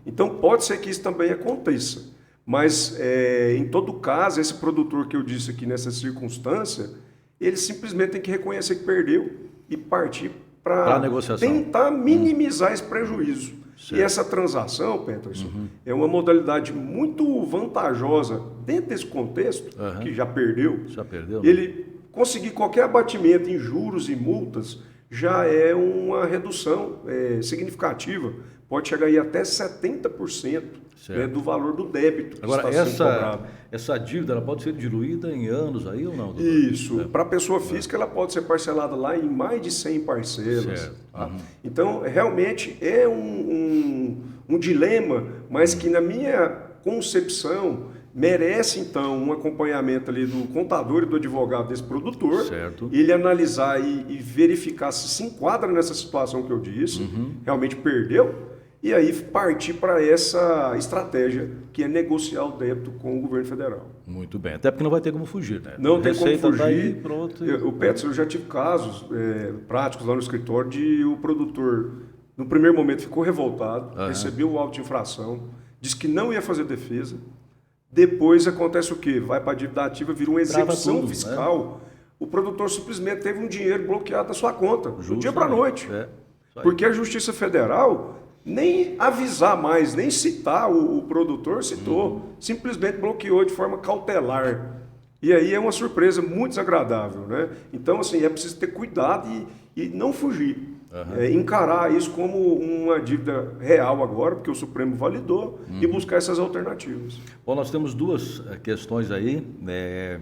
Então, pode ser que isso também aconteça. Mas, em todo caso, esse produtor que eu disse aqui nessa circunstância, ele simplesmente tem que reconhecer que perdeu e partir para tentar minimizar esse prejuízo. Certo. E essa transação, Peterson, é uma modalidade muito vantajosa dentro desse contexto, que já perdeu. Já perdeu? Ele conseguir qualquer abatimento em juros e multas já é uma redução significativa. Pode chegar aí até 70%, né, do valor do débito que Agora, está sendo cobrado. Essa dívida ela pode ser diluída em anos aí ou não, doutor? Isso. Para a pessoa física, ela pode ser parcelada lá em mais de 100 parcelas. Certo. Tá? Então, realmente é um dilema, mas que na minha concepção merece, então, um acompanhamento ali do contador e do advogado desse produtor, certo. Ele analisar e verificar se enquadra nessa situação que eu disse, realmente perdeu, e aí partir para essa estratégia que é negociar o débito com o governo federal. Muito bem, até porque não vai ter como fugir, né? Não tem como fugir. Tá aí, pronto. O Peterson, eu já tive casos práticos lá no escritório de o produtor, no primeiro momento, ficou revoltado, recebeu o auto de infração, disse que não ia fazer defesa. Depois acontece o quê? Vai para a dívida ativa, vira uma execução fiscal. Né? O produtor simplesmente teve um dinheiro bloqueado na sua conta, do dia para a noite. Porque a Justiça Federal nem avisar mais, nem citar o produtor, citou. Simplesmente bloqueou de forma cautelar. E aí é uma surpresa muito desagradável, né? Então, assim, é preciso ter cuidado e não fugir. Encarar isso como uma dívida real agora, porque o Supremo validou, e buscar essas alternativas. Bom, nós temos duas questões aí, né,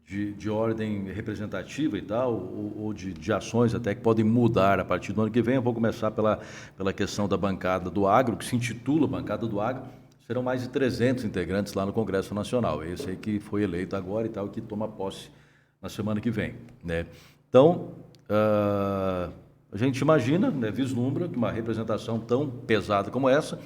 de ordem representativa e tal, ou de ações até que podem mudar a partir do ano que vem. Eu vou começar pela questão da bancada do agro, que se intitula Bancada do Agro. Serão mais de 300 integrantes lá no Congresso Nacional. Esse aí que foi eleito agora e tal, que toma posse na semana que vem, né? Então, a gente imagina, né, vislumbra que uma representação tão pesada como essa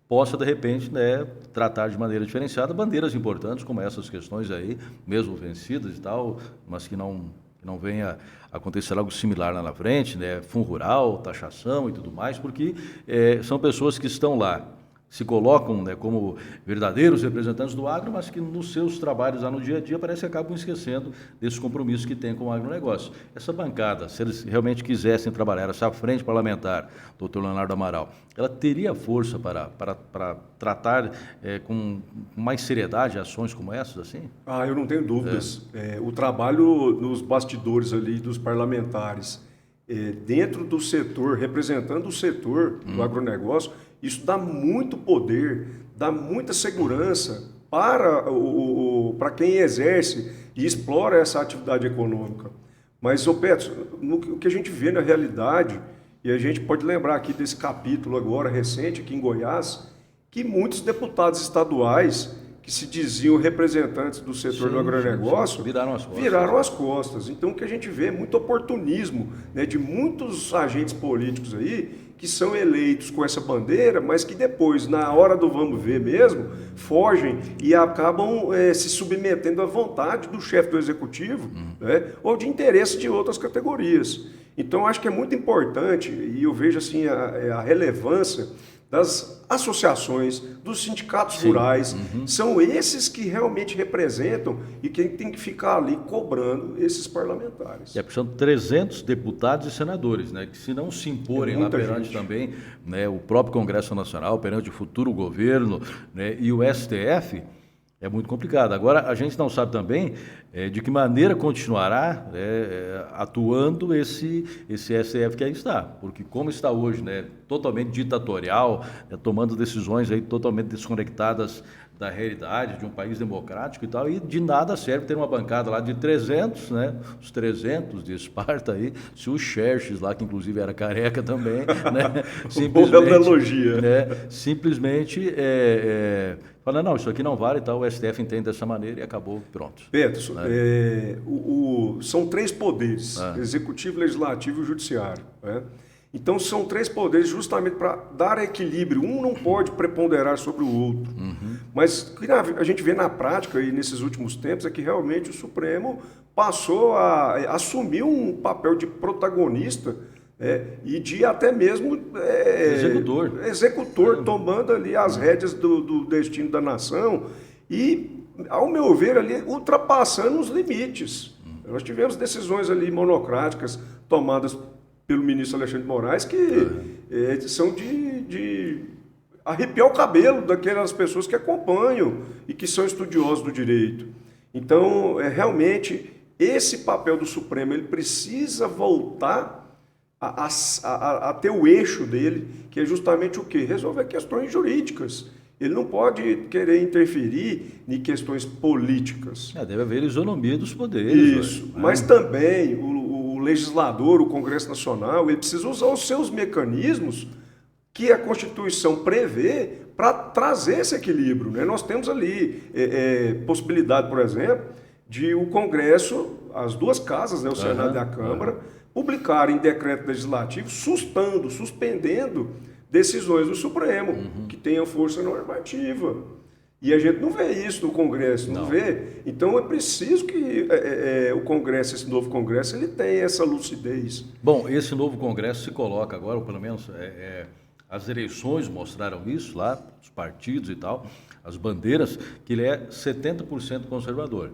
possa, de repente, né, tratar de maneira diferenciada bandeiras importantes como essas questões aí, mesmo vencidas e tal, mas que não venha acontecer algo similar lá na frente, né, fundo rural, taxação e tudo mais, porque são pessoas que estão lá, se colocam, né, como verdadeiros representantes do agro, mas que nos seus trabalhos lá no dia a dia parece que acabam esquecendo desses compromissos que têm com o agronegócio. Essa bancada, se eles realmente quisessem trabalhar, essa frente parlamentar, doutor Leonardo Amaral, ela teria força para tratar com mais seriedade ações como essas, assim? Eu não tenho dúvidas. O trabalho nos bastidores ali dos parlamentares, dentro do setor, representando o setor do agronegócio, isso dá muito poder, dá muita segurança para quem exerce e explora essa atividade econômica. Mas, Petros, o que a gente vê na realidade, e a gente pode lembrar aqui desse capítulo agora recente aqui em Goiás, que muitos deputados estaduais que se diziam representantes do setor do agronegócio viraram as costas. Então, o que a gente vê é muito oportunismo, né, de muitos agentes políticos aí que são eleitos com essa bandeira, mas que depois, na hora do vamos ver mesmo, fogem e acabam se submetendo à vontade do chefe do executivo, né, ou de interesse de outras categorias. Então, acho que é muito importante, e eu vejo assim a relevância das associações, dos sindicatos rurais, são esses que realmente representam e quem tem que ficar ali cobrando esses parlamentares. Porque são 300 deputados e senadores, né, que se não se imporem lá perante também, né, o próprio Congresso Nacional, perante o futuro governo, né, e o STF, é muito complicado. Agora, a gente não sabe também de que maneira continuará atuando esse STF que aí está. Porque como está hoje, né, totalmente ditatorial, tomando decisões aí totalmente desconectadas da realidade de um país democrático e tal, e de nada serve ter uma bancada lá de 300, né, os 300 de Esparta aí, se o Xerxes lá, que inclusive era careca também, né, simplesmente falando, não, isso aqui não vale e tal, o STF entende dessa maneira e acabou, pronto. Petros, são 3 poderes, executivo, legislativo e judiciário, né? Então, são 3 poderes justamente para dar equilíbrio. Um não pode preponderar sobre o outro. Mas o que a gente vê na prática e nesses últimos tempos é que realmente o Supremo passou a assumir um papel de protagonista e de até mesmo executor tomando ali as rédeas do destino da nação e, ao meu ver, ali ultrapassando os limites. Nós tivemos decisões ali monocráticas tomadas pelo ministro Alexandre de Moraes, que são de arrepiar o cabelo daquelas pessoas que acompanham e que são estudiosos do direito. Então, realmente, esse papel do Supremo, ele precisa voltar a ter o eixo dele, que é justamente o quê? Resolver questões jurídicas. Ele não pode querer interferir em questões políticas. Deve haver isonomia dos poderes. Isso, mas também o legislador, o Congresso Nacional, ele precisa usar os seus mecanismos que a Constituição prevê para trazer esse equilíbrio, né? Nós temos ali possibilidade, por exemplo, de o Congresso, as 2 casas, né, o Senado e a Câmara, publicarem decreto legislativo suspendendo decisões do Supremo, que tenham força normativa. E a gente não vê isso no Congresso, não vê. Então é preciso que o Congresso, esse novo Congresso, ele tenha essa lucidez. Bom, esse novo Congresso se coloca agora, ou pelo menos as eleições mostraram isso lá, os partidos e tal, as bandeiras, que ele é 70% conservador.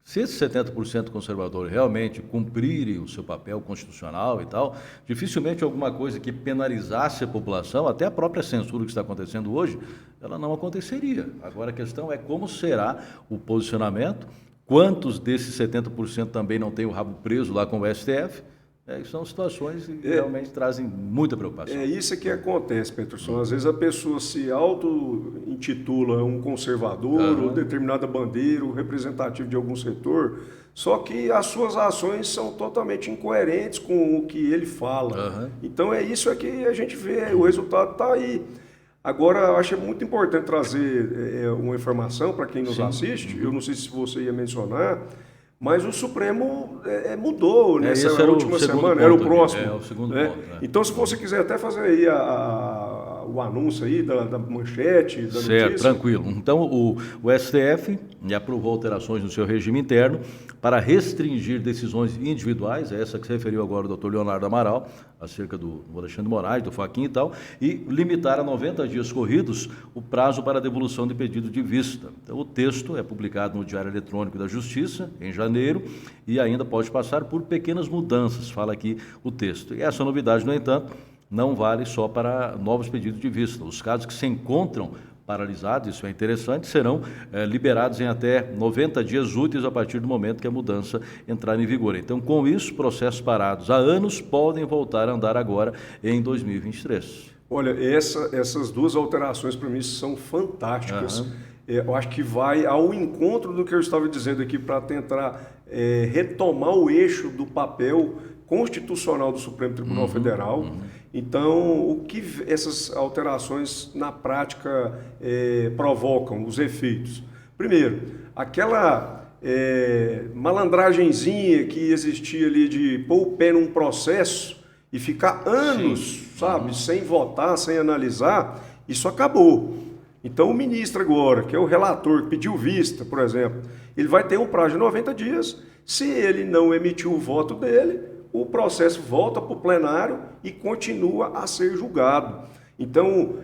Se esse 70% conservador realmente cumprirem o seu papel constitucional e tal, dificilmente alguma coisa que penalizasse a população, até a própria censura que está acontecendo hoje, ela não aconteceria. Agora a questão é como será o posicionamento, quantos desses 70% também não têm o rabo preso lá com o STF, São situações que realmente trazem muita preocupação. É isso que acontece, Peterson. Às vezes a pessoa se auto-intitula um conservador ou determinada bandeira, ou representativo de algum setor, só que as suas ações são totalmente incoerentes com o que ele fala. Então é isso que a gente vê, o resultado está aí. Agora, eu acho muito importante trazer uma informação para quem nos assiste. Eu não sei se você ia mencionar, mas o Supremo mudou nessa última semana, era o próximo. É o segundo ponto. Então, se você quiser até fazer aí o anúncio aí da manchete, da notícia. Certo, tranquilo. Então, o STF aprovou alterações no seu regime interno para restringir decisões individuais, essa que se referiu agora o doutor Leonardo Amaral, acerca do Alexandre de Moraes, do Fachin e tal, e limitar a 90 dias corridos o prazo para a devolução de pedido de vista. Então, o texto é publicado no Diário Eletrônico da Justiça, em janeiro, e ainda pode passar por pequenas mudanças, fala aqui o texto. E essa novidade, no entanto, não vale só para novos pedidos de vista. Os casos que se encontram paralisados, isso é interessante, serão liberados em até 90 dias úteis a partir do momento que a mudança entrar em vigor. Então, com isso, processos parados há anos podem voltar a andar agora em 2023. Olha, essas duas alterações para mim são fantásticas. Eu acho que vai ao encontro do que eu estava dizendo aqui para tentar retomar o eixo do papel constitucional do Supremo Tribunal Federal. Então, o que essas alterações na prática provocam, os efeitos? Primeiro, aquela malandragenzinha que existia ali de pôr o pé num processo e ficar anos, sabe, sem votar, sem analisar, isso acabou. Então, o ministro agora, que é o relator, que pediu vista, por exemplo, ele vai ter um prazo de 90 dias. Se ele não emitiu o voto dele, o processo volta para o plenário e continua a ser julgado. Então,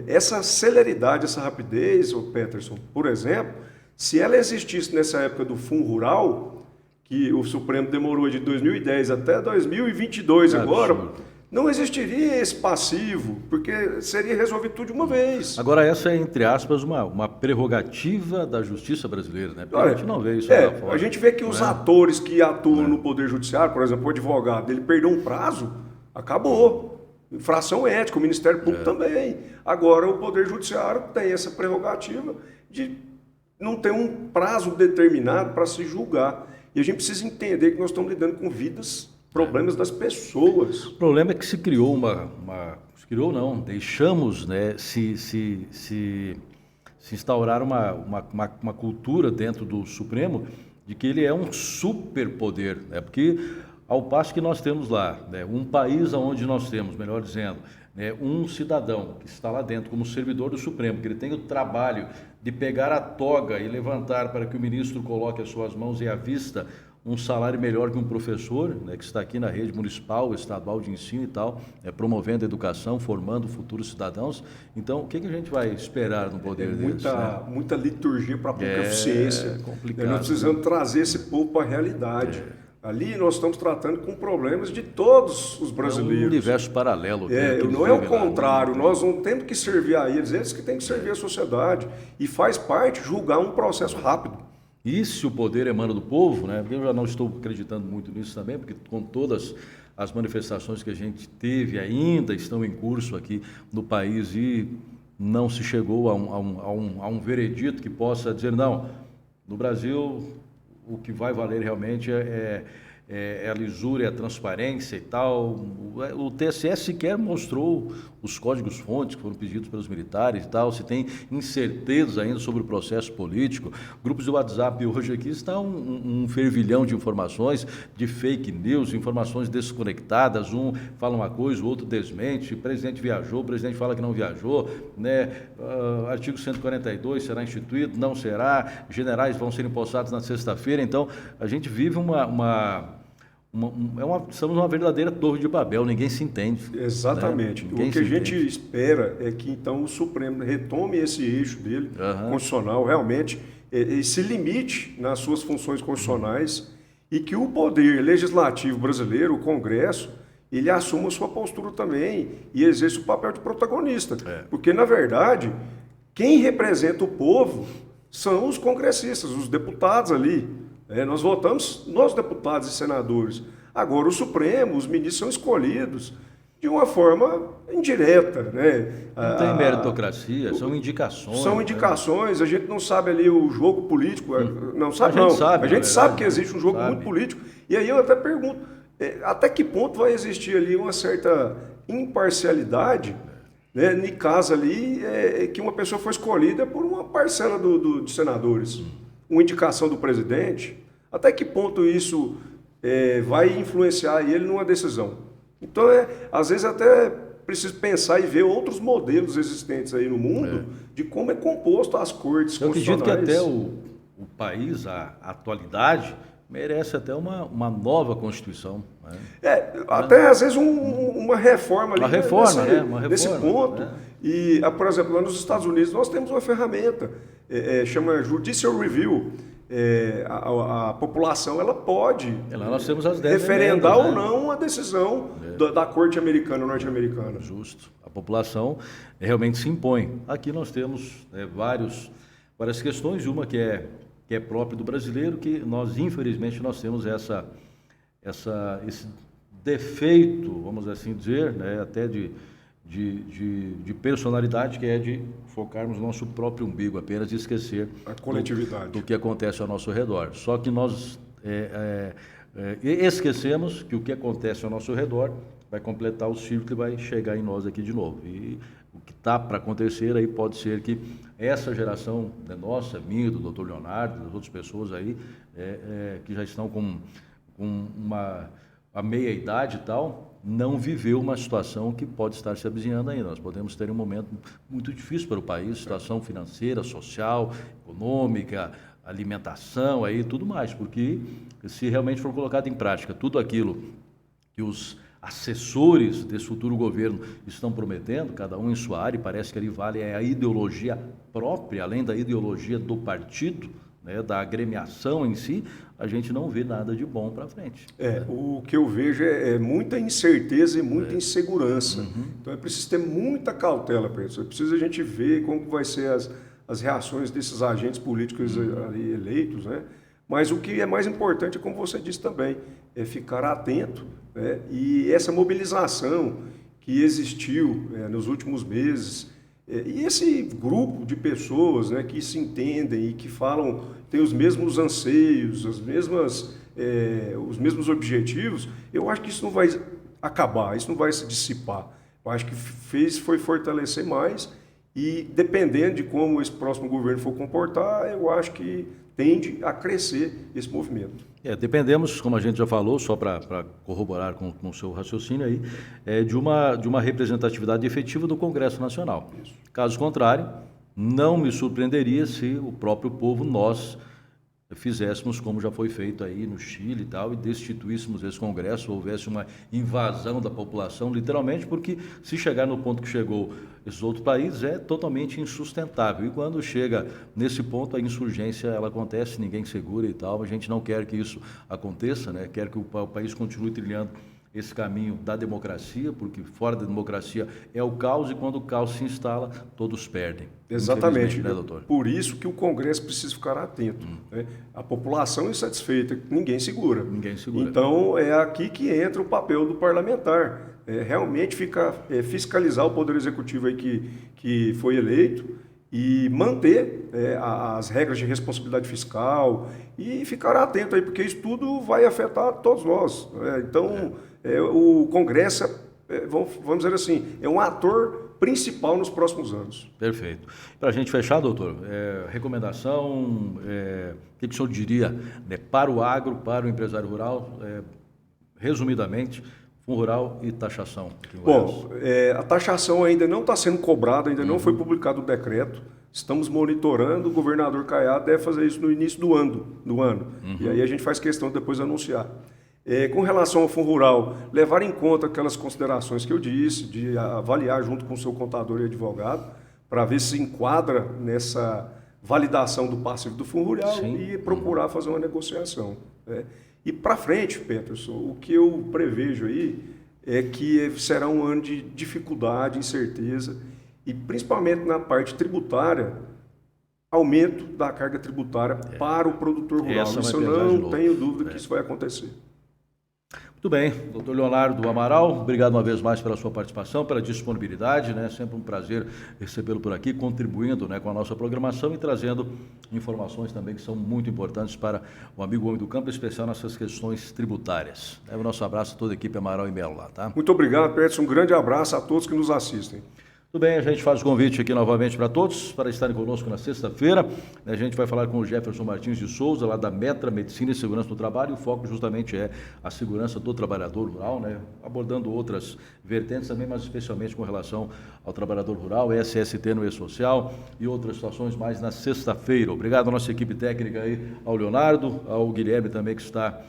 essa celeridade, essa rapidez, Peterson, por exemplo, se ela existisse nessa época do Fundo Rural, que o Supremo demorou de 2010 até 2022 agora, não existiria esse passivo, porque seria resolvido tudo de uma vez. Agora, essa é, entre aspas, uma prerrogativa da justiça brasileira, né? Porque a gente não vê isso lá fora. A gente vê que os atores que atuam no Poder Judiciário, por exemplo, o advogado, ele perdeu um prazo, acabou. Infração ética, o Ministério Público também. Agora, o Poder Judiciário tem essa prerrogativa de não ter um prazo determinado para se julgar. E a gente precisa entender que nós estamos lidando com vidas, problemas das pessoas. O problema é que se criou deixamos, né, se instaurar uma cultura dentro do Supremo de que ele é um superpoder, né, porque ao passo que nós temos lá, né, um país onde nós temos, melhor dizendo, né, um cidadão que está lá dentro como servidor do Supremo, que ele tem o trabalho de pegar a toga e levantar para que o ministro coloque as suas mãos e à vista um salário melhor que um professor, né, que está aqui na rede municipal, estadual de ensino e tal, promovendo a educação, formando futuros cidadãos. Então, o que a gente vai esperar no poder deles? Muita liturgia para pouca eficiência. Complicado. Nós precisamos trazer esse povo para a realidade. Ali nós estamos tratando com problemas de todos os brasileiros. É um universo paralelo. Não é o contrário. Nós não temos que servir a eles que têm que servir a sociedade. E faz parte julgar um processo rápido. E se o poder emana do povo, né? Porque eu já não estou acreditando muito nisso também, porque com todas as manifestações que a gente teve ainda estão em curso aqui no país e não se chegou a um veredito que possa dizer, não, no Brasil o que vai valer realmente é a lisura, a transparência e tal. O TSE sequer mostrou os códigos-fontes que foram pedidos pelos militares e tal, se tem incertezas ainda sobre o processo político. Grupos de WhatsApp hoje aqui está um fervilhão de informações, de fake news, informações desconectadas, um fala uma coisa, o outro desmente, o presidente viajou, o presidente fala que não viajou, né? Artigo 142 será instituído, não será, generais vão ser empossados na sexta-feira, então a gente vive estamos numa verdadeira torre de Babel, ninguém se entende. Exatamente. Né? O que a gente espera é que então o Supremo retome esse eixo dele, constitucional, realmente, e se limite nas suas funções constitucionais e que o poder legislativo brasileiro, o Congresso, ele assuma sua postura também e exerça o papel de protagonista. Porque, na verdade, quem representa o povo são os congressistas, os deputados ali. Nós votamos, nós deputados e senadores. Agora, o Supremo, os ministros são escolhidos de uma forma indireta, né? Não tem meritocracia, são indicações. São indicações, a gente não sabe ali o jogo político, não sabe A gente não. sabe, A gente na sabe verdade, que existe um jogo sabe. muito político. E aí eu até pergunto, até que ponto vai existir ali uma certa imparcialidade, né? No caso ali, que uma pessoa foi escolhida por uma parcela de senadores, uma indicação do presidente, até que ponto isso vai influenciar ele numa decisão? Então, às vezes até preciso pensar e ver outros modelos existentes aí no mundo de como é composto as cortes Eu acredito que constitucionais. até o país, a atualidade, merece até uma nova Constituição. Né? Até às vezes uma reforma ali. Uma reforma, nesse ponto. E, por exemplo, lá nos Estados Unidos nós temos uma ferramenta, chama Judicial Review. A população ela pode Lá nós temos as 10 referendar emendas, ou não a decisão da Corte Americana, norte-americana. Justo. A população realmente se impõe. Aqui nós temos várias questões, uma que é própria do brasileiro, que nós, infelizmente, nós temos esse defeito, vamos assim dizer, né, até de personalidade, que é de focarmos no nosso próprio umbigo apenas e esquecer a coletividade do que acontece ao nosso redor. Só que nós esquecemos que o que acontece ao nosso redor vai completar o ciclo e vai chegar em nós aqui de novo. E o que está para acontecer aí pode ser que essa geração nossa, minha, do Dr. Leonardo, das outras pessoas aí, que já estão com a meia-idade e tal, não viveu uma situação que pode estar se avizinhando ainda. Nós podemos ter um momento muito difícil para o país, situação financeira, social, econômica, alimentação, aí tudo mais, porque se realmente for colocado em prática tudo aquilo que os assessores desse futuro governo estão prometendo, cada um em sua área, e parece que ali vale a ideologia própria, além da ideologia do partido, né, da agremiação em si, a gente não vê nada de bom para frente. O que eu vejo é muita incerteza e muita insegurança. Então é preciso ter muita cautela para isso. É preciso a gente ver como vai ser as reações desses agentes políticos ali eleitos, né? Mas o que é mais importante, como você disse também, é ficar atento, né? E essa mobilização que existiu nos últimos meses, e esse grupo de pessoas, né, que se entendem e que falam, têm os mesmos anseios, os mesmos objetivos, eu acho que isso não vai acabar, isso não vai se dissipar. Eu acho que foi fortalecer mais e, dependendo de como esse próximo governo for comportar, eu acho que tende a crescer esse movimento. Dependemos, como a gente já falou, só para corroborar com o seu raciocínio aí, de uma representatividade efetiva do Congresso Nacional. Isso. Caso contrário, não me surpreenderia se o próprio povo, nós, fizéssemos como já foi feito aí no Chile e tal, e destituíssemos esse Congresso, houvesse uma invasão da população, literalmente, porque se chegar no ponto que chegou esses outros países, é totalmente insustentável. E quando chega nesse ponto, a insurgência ela acontece, ninguém segura e tal. A gente não quer que isso aconteça, né? Quer que o país continue trilhando esse caminho da democracia, porque fora da democracia é o caos, e quando o caos se instala, todos perdem. Exatamente, né, doutor? Por isso que o Congresso precisa ficar atento. Né? A população insatisfeita, ninguém segura. Ninguém segura. Então, é aqui que entra o papel do parlamentar. Realmente fiscalizar o Poder Executivo aí que foi eleito e manter as regras de responsabilidade fiscal e ficar atento aí, porque isso tudo vai afetar todos nós. Então, o Congresso, vamos dizer assim, é um ator principal nos próximos anos. Perfeito. Para a gente fechar, doutor, recomendação, o que o senhor diria, né, para o agro, para o empresário rural, resumidamente, Fundo Rural e taxação? Bom, a taxação ainda não está sendo cobrada, ainda não foi publicado o decreto. Estamos monitorando, o governador Caiado deve fazer isso no início do ano. E aí a gente faz questão de depois anunciar. Com relação ao Fundo Rural, levar em conta aquelas considerações que eu disse, de avaliar junto com o seu contador e advogado, para ver se enquadra nessa validação do passivo do Fundo Rural. Sim. E procurar fazer uma negociação. E para frente, Peterson, o que eu prevejo aí é que será um ano de dificuldade, incerteza, e principalmente na parte tributária, aumento da carga tributária para o produtor rural. Isso eu não tenho dúvida que isso vai acontecer. Muito bem, doutor Leonardo Amaral, obrigado uma vez mais pela sua participação, pela disponibilidade, né? Sempre um prazer recebê-lo por aqui, contribuindo, né, com a nossa programação e trazendo informações também que são muito importantes para o amigo homem do campo, em especial nessas questões tributárias. O nosso abraço a toda a equipe Amaral e Melo lá, tá? Muito obrigado, Peterson. Um grande abraço a todos que nos assistem. Tudo bem, a gente faz o convite aqui novamente para todos, para estarem conosco na sexta-feira. A gente vai falar com o Jefferson Martins de Souza, lá da Metra Medicina e Segurança no Trabalho, e o foco justamente é a segurança do trabalhador rural, né? Abordando outras vertentes também, mas especialmente com relação ao trabalhador rural, SST no E-Social e outras situações mais na sexta-feira. Obrigado à nossa equipe técnica aí, ao Leonardo, ao Guilherme também que está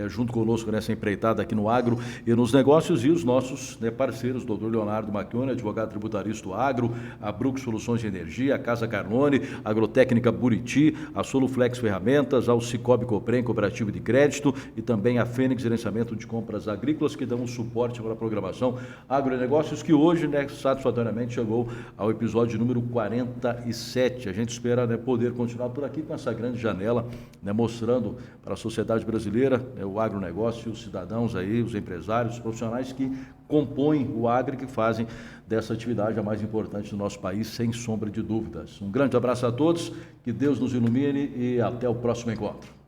junto conosco nessa empreitada aqui no Agro e nos Negócios, e os nossos, né, parceiros, doutor Leonardo Macchione, advogado tributarista do Agro, a Brux Soluções de Energia, a Casa Carnone, a Agrotécnica Buriti, a Soluflex Ferramentas, ao Cicobi Coprem, Cooperativo de Crédito, e também a Fênix Gerenciamento de Compras Agrícolas, que dão um suporte para a programação Agronegócios, que hoje, né, satisfatoriamente chegou ao episódio número 47. A gente espera, né, poder continuar por aqui com essa grande janela, né, mostrando para a sociedade brasileira, né, o agronegócio, os cidadãos aí, os empresários, os profissionais que compõem o agro e que fazem dessa atividade a mais importante do nosso país, sem sombra de dúvidas. Um grande abraço a todos, que Deus nos ilumine e até o próximo encontro.